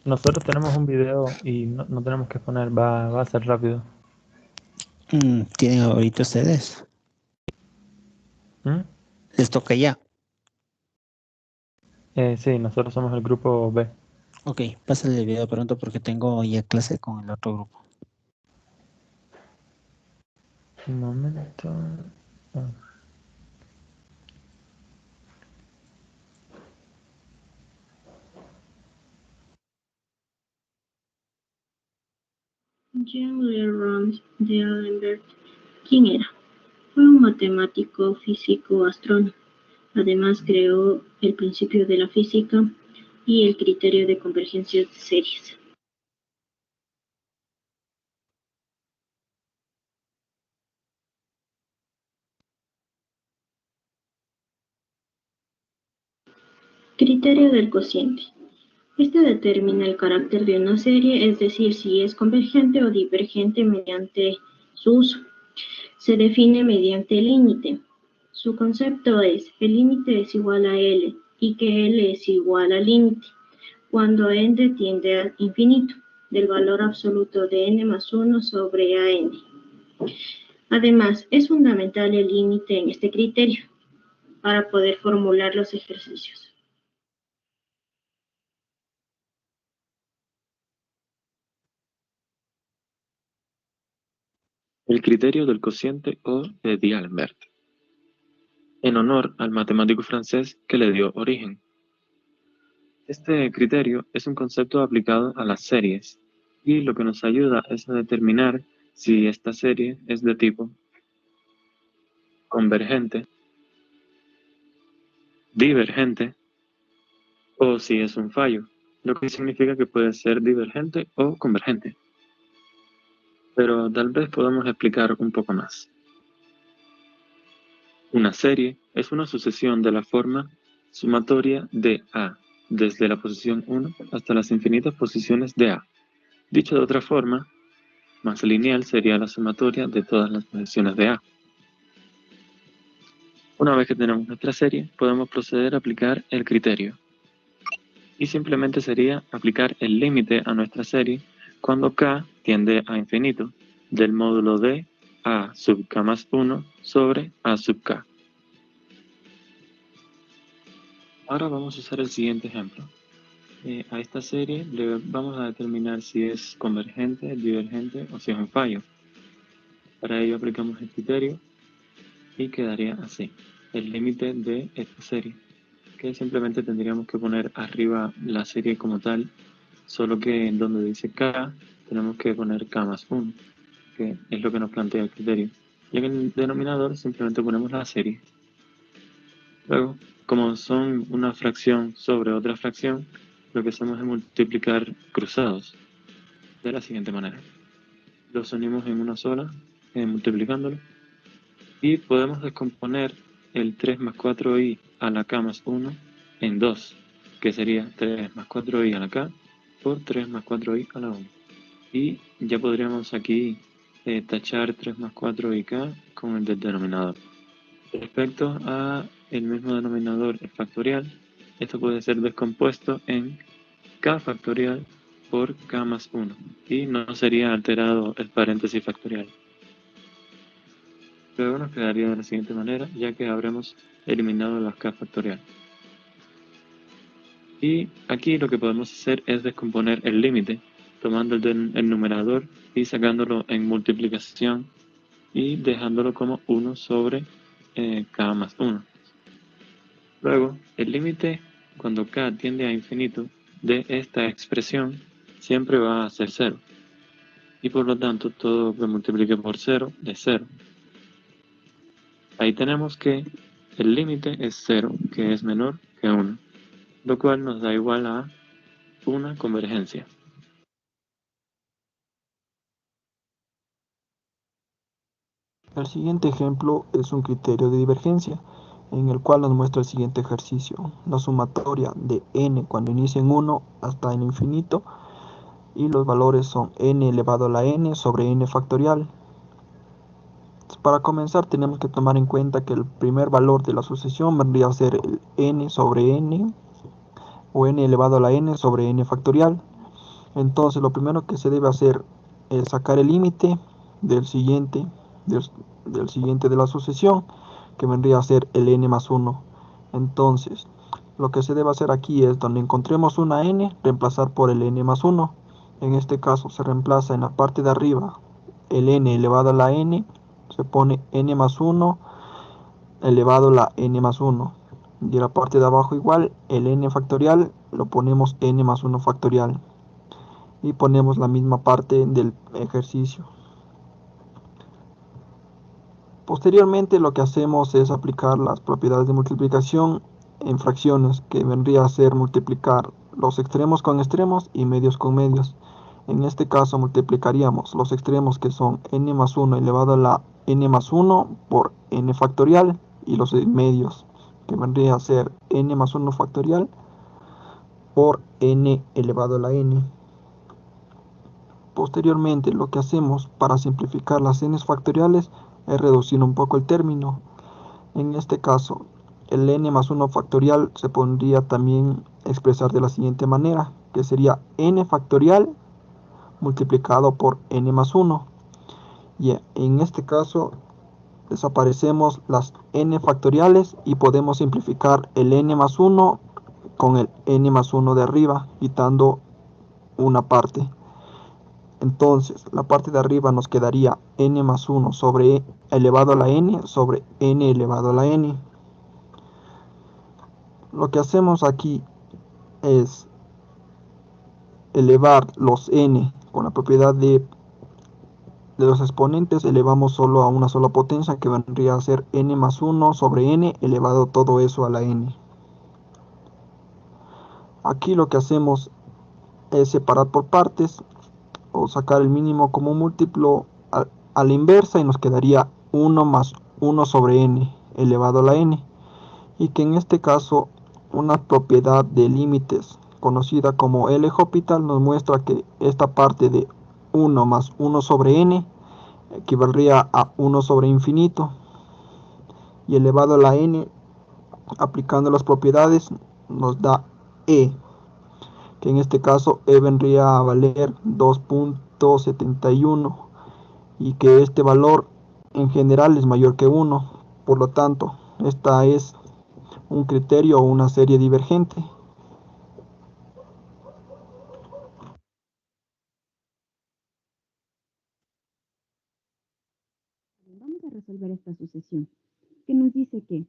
Nosotros tenemos un video y no tenemos que poner, va a ser rápido. ¿Tienen ahorita ustedes? ¿Les toca ya? Sí, nosotros somos el grupo B. Ok, pásale el video pronto porque tengo ya clase con el otro grupo. Un momento. Jean-Louis d'Alembert, ¿quién era? Fue un matemático, físico, astrónomo. Además creó el principio de la física y el criterio de convergencia de series. Criterio del cociente. Este determina el carácter de una serie, es decir, si es convergente o divergente mediante su uso. Se define mediante el límite. Su concepto es: el límite es igual a L y que L es igual al límite, cuando n tiende al infinito, del valor absoluto de n más 1 sobre an. Además, es fundamental el límite en este criterio para poder formular los ejercicios. El criterio del cociente o de D'Alembert, en honor al matemático francés que le dio origen. Este criterio es un concepto aplicado a las series y lo que nos ayuda es a determinar si esta serie es de tipo convergente, divergente o si es un fallo, lo que significa que puede ser divergente o convergente. Pero tal vez podamos explicar un poco más. Una serie es una sucesión de la forma sumatoria de A, desde la posición 1 hasta las infinitas posiciones de A. Dicho de otra forma, más lineal sería la sumatoria de todas las posiciones de A. Una vez que tenemos nuestra serie, podemos proceder a aplicar el criterio. Y simplemente sería aplicar el límite a nuestra serie cuando K tiende a infinito, del módulo de A sub K más 1 sobre A sub K. Ahora vamos a usar el siguiente ejemplo. A esta serie le vamos a determinar si es convergente, divergente o si es un fallo. Para ello aplicamos el criterio y quedaría así, el límite de esta serie, que simplemente tendríamos que poner arriba la serie como tal, solo que en donde dice K tenemos que poner K más 1, que es lo que nos plantea el criterio. Y en el denominador simplemente ponemos la serie. Luego, como son una fracción sobre otra fracción, lo que hacemos es multiplicar cruzados de la siguiente manera. Los unimos en una sola, multiplicándolo, y podemos descomponer el 3 más 4i a la k más 1 en 2, que sería 3 más 4i a la k por 3 más 4i a la 1. Y ya podríamos aquí tachar 3 más 4ik con el del denominador. Respecto a el mismo denominador, el factorial, esto puede ser descompuesto en k factorial por k más 1 y no sería alterado el paréntesis factorial. Luego nos quedaría de la siguiente manera, ya que habremos eliminado las k factorial. Y aquí lo que podemos hacer es descomponer el límite, tomando el numerador y sacándolo en multiplicación y dejándolo como 1 sobre k más 1. Luego, el límite cuando k tiende a infinito de esta expresión siempre va a ser 0. Y por lo tanto, todo lo que multiplique por 0 es 0. Ahí tenemos que el límite es 0, que es menor que 1, lo cual nos da igual a una convergencia. El siguiente ejemplo es un criterio de divergencia, en el cual nos muestra el siguiente ejercicio. La sumatoria de n cuando inicia en 1 hasta el infinito y los valores son n elevado a la n sobre n factorial. Para comenzar tenemos que tomar en cuenta que el primer valor de la sucesión vendría a ser el n sobre n o n elevado a la n sobre n factorial. Entonces lo primero que se debe hacer es sacar el límite del siguiente de la sucesión, que vendría a ser el n más 1. Entonces lo que se debe hacer aquí es, donde encontremos una n, reemplazar por el n más 1. En este caso se reemplaza en la parte de arriba el n elevado a la n, se pone n más 1 elevado a la n más 1. Y en la parte de abajo igual, el n factorial lo ponemos n más 1 factorial. Y ponemos la misma parte del ejercicio. Posteriormente lo que hacemos es aplicar las propiedades de multiplicación en fracciones, que vendría a ser multiplicar los extremos con extremos y medios con medios. En este caso multiplicaríamos los extremos, que son n más 1 elevado a la n más 1 por n factorial, y los medios, que vendría a ser n más 1 factorial por n elevado a la n. Posteriormente lo que hacemos para simplificar las n factoriales es reducir un poco el término. En este caso, el n más 1 factorial se podría también expresar de la siguiente manera, que sería n factorial multiplicado por n más 1. Y en este caso desaparecemos las n factoriales y podemos simplificar el n más 1 con el n más 1 de arriba, quitando una parte. Entonces la parte de arriba nos quedaría n más 1 sobre elevado a la n sobre n elevado a la n. Lo que hacemos aquí es elevar los n con la propiedad de los exponentes, elevamos solo a una sola potencia, que vendría a ser n más 1 sobre n elevado todo eso a la n. Aquí lo que hacemos es separar por partes o sacar el mínimo común múltiplo a la inversa, y nos quedaría 1 más 1 sobre n elevado a la n, y que en este caso una propiedad de límites conocida como L'Hopital nos muestra que esta parte de 1 más 1 sobre n equivaldría a 1 sobre infinito, y elevado a la n, aplicando las propiedades, nos da e, que en este caso e vendría a valer 2.71, y que este valor en general es mayor que 1. Por lo tanto, esta es un criterio o una serie divergente. Vamos a resolver esta sucesión, que nos dice que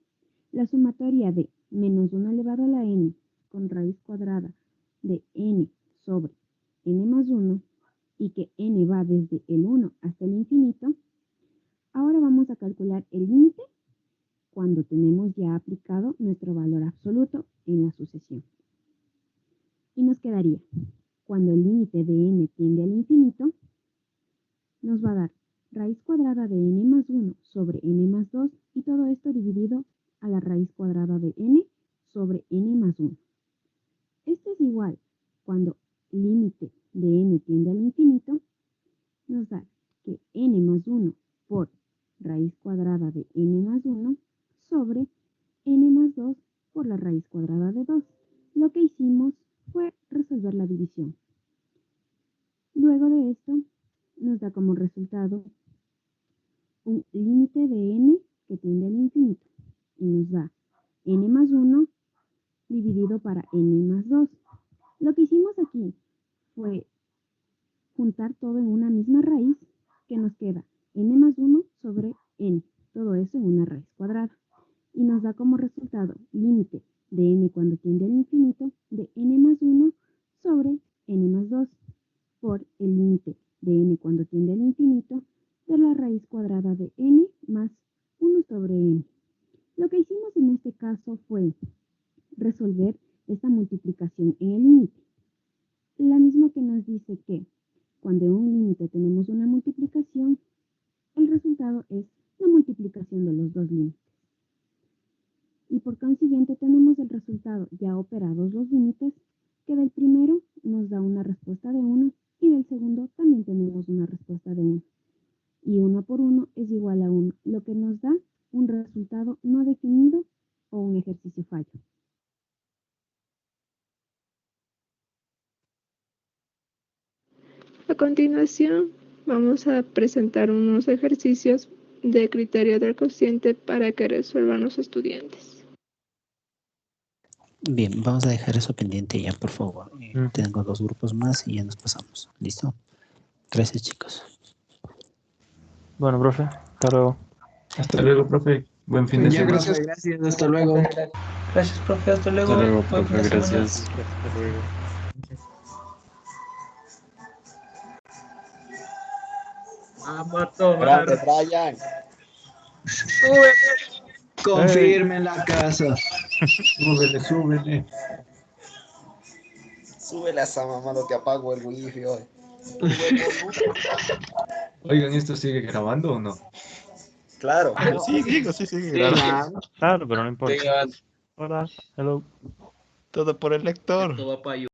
la sumatoria de menos 1 elevado a la n con raíz cuadrada de n sobre n más 1, y que n va desde el 1 hasta el infinito. Ahora vamos a calcular el límite cuando tenemos ya aplicado nuestro valor absoluto en la sucesión. Y nos quedaría, cuando el límite de n tiende al infinito, nos va a dar raíz cuadrada de n más 1 sobre n más 2, y todo esto dividido a la raíz cuadrada de n sobre n más 1. Esto es igual, cuando el límite de n tiende al infinito, nos da que n más 1 por raíz cuadrada de n más 1 sobre n más 2 por la raíz cuadrada de 2. Lo que hicimos fue resolver la división. Luego de esto, nos da como resultado un límite de n que tiende al infinito, y nos da n más 1 dividido para n más 2. Lo que hicimos aquí fue juntar todo en una misma raíz, que nos queda n más 1 sobre n, todo eso en una raíz cuadrada, y nos da como resultado límite de n cuando tiende al infinito de n más 1 sobre n más 2 por el límite de n cuando tiende al infinito de la raíz cuadrada de n más 1 sobre n. Lo que hicimos en este caso fue resolver esta multiplicación en el límite, la misma que nos dice que cuando en un límite tenemos una multiplicación, el resultado es la multiplicación de los dos límites. Y por consiguiente tenemos el resultado ya operados los límites, que del primero nos da una respuesta de 1 y segundo también tenemos una respuesta de 1. Y 1 por 1 es igual a 1, lo que nos da un resultado no definido o un ejercicio fallo. A continuación, vamos a presentar unos ejercicios de criterio del cociente para que resuelvan los estudiantes. Bien, vamos a dejar eso pendiente ya, por favor. Tengo 2 grupos más y ya nos pasamos. ¿Listo? Gracias, chicos. Bueno, profe, hasta luego. Hasta luego, profe. Buen fin de semana. Gracias, gracias. Hasta luego. Gracias, profe. Hasta luego. Hasta luego, Buen fin profe. de semana. Gracias. Hasta luego. Vamos a tomar. Grande, Brian. Confirme la casa. Súbele, súbele. Súbele a esa mamá, lo que apago el wifi hoy. Oigan, ¿esto sigue grabando o no? Claro. Sí, sigue grabando. Claro, pero no importa. Hola, hello. Todo por el lector. Esto va para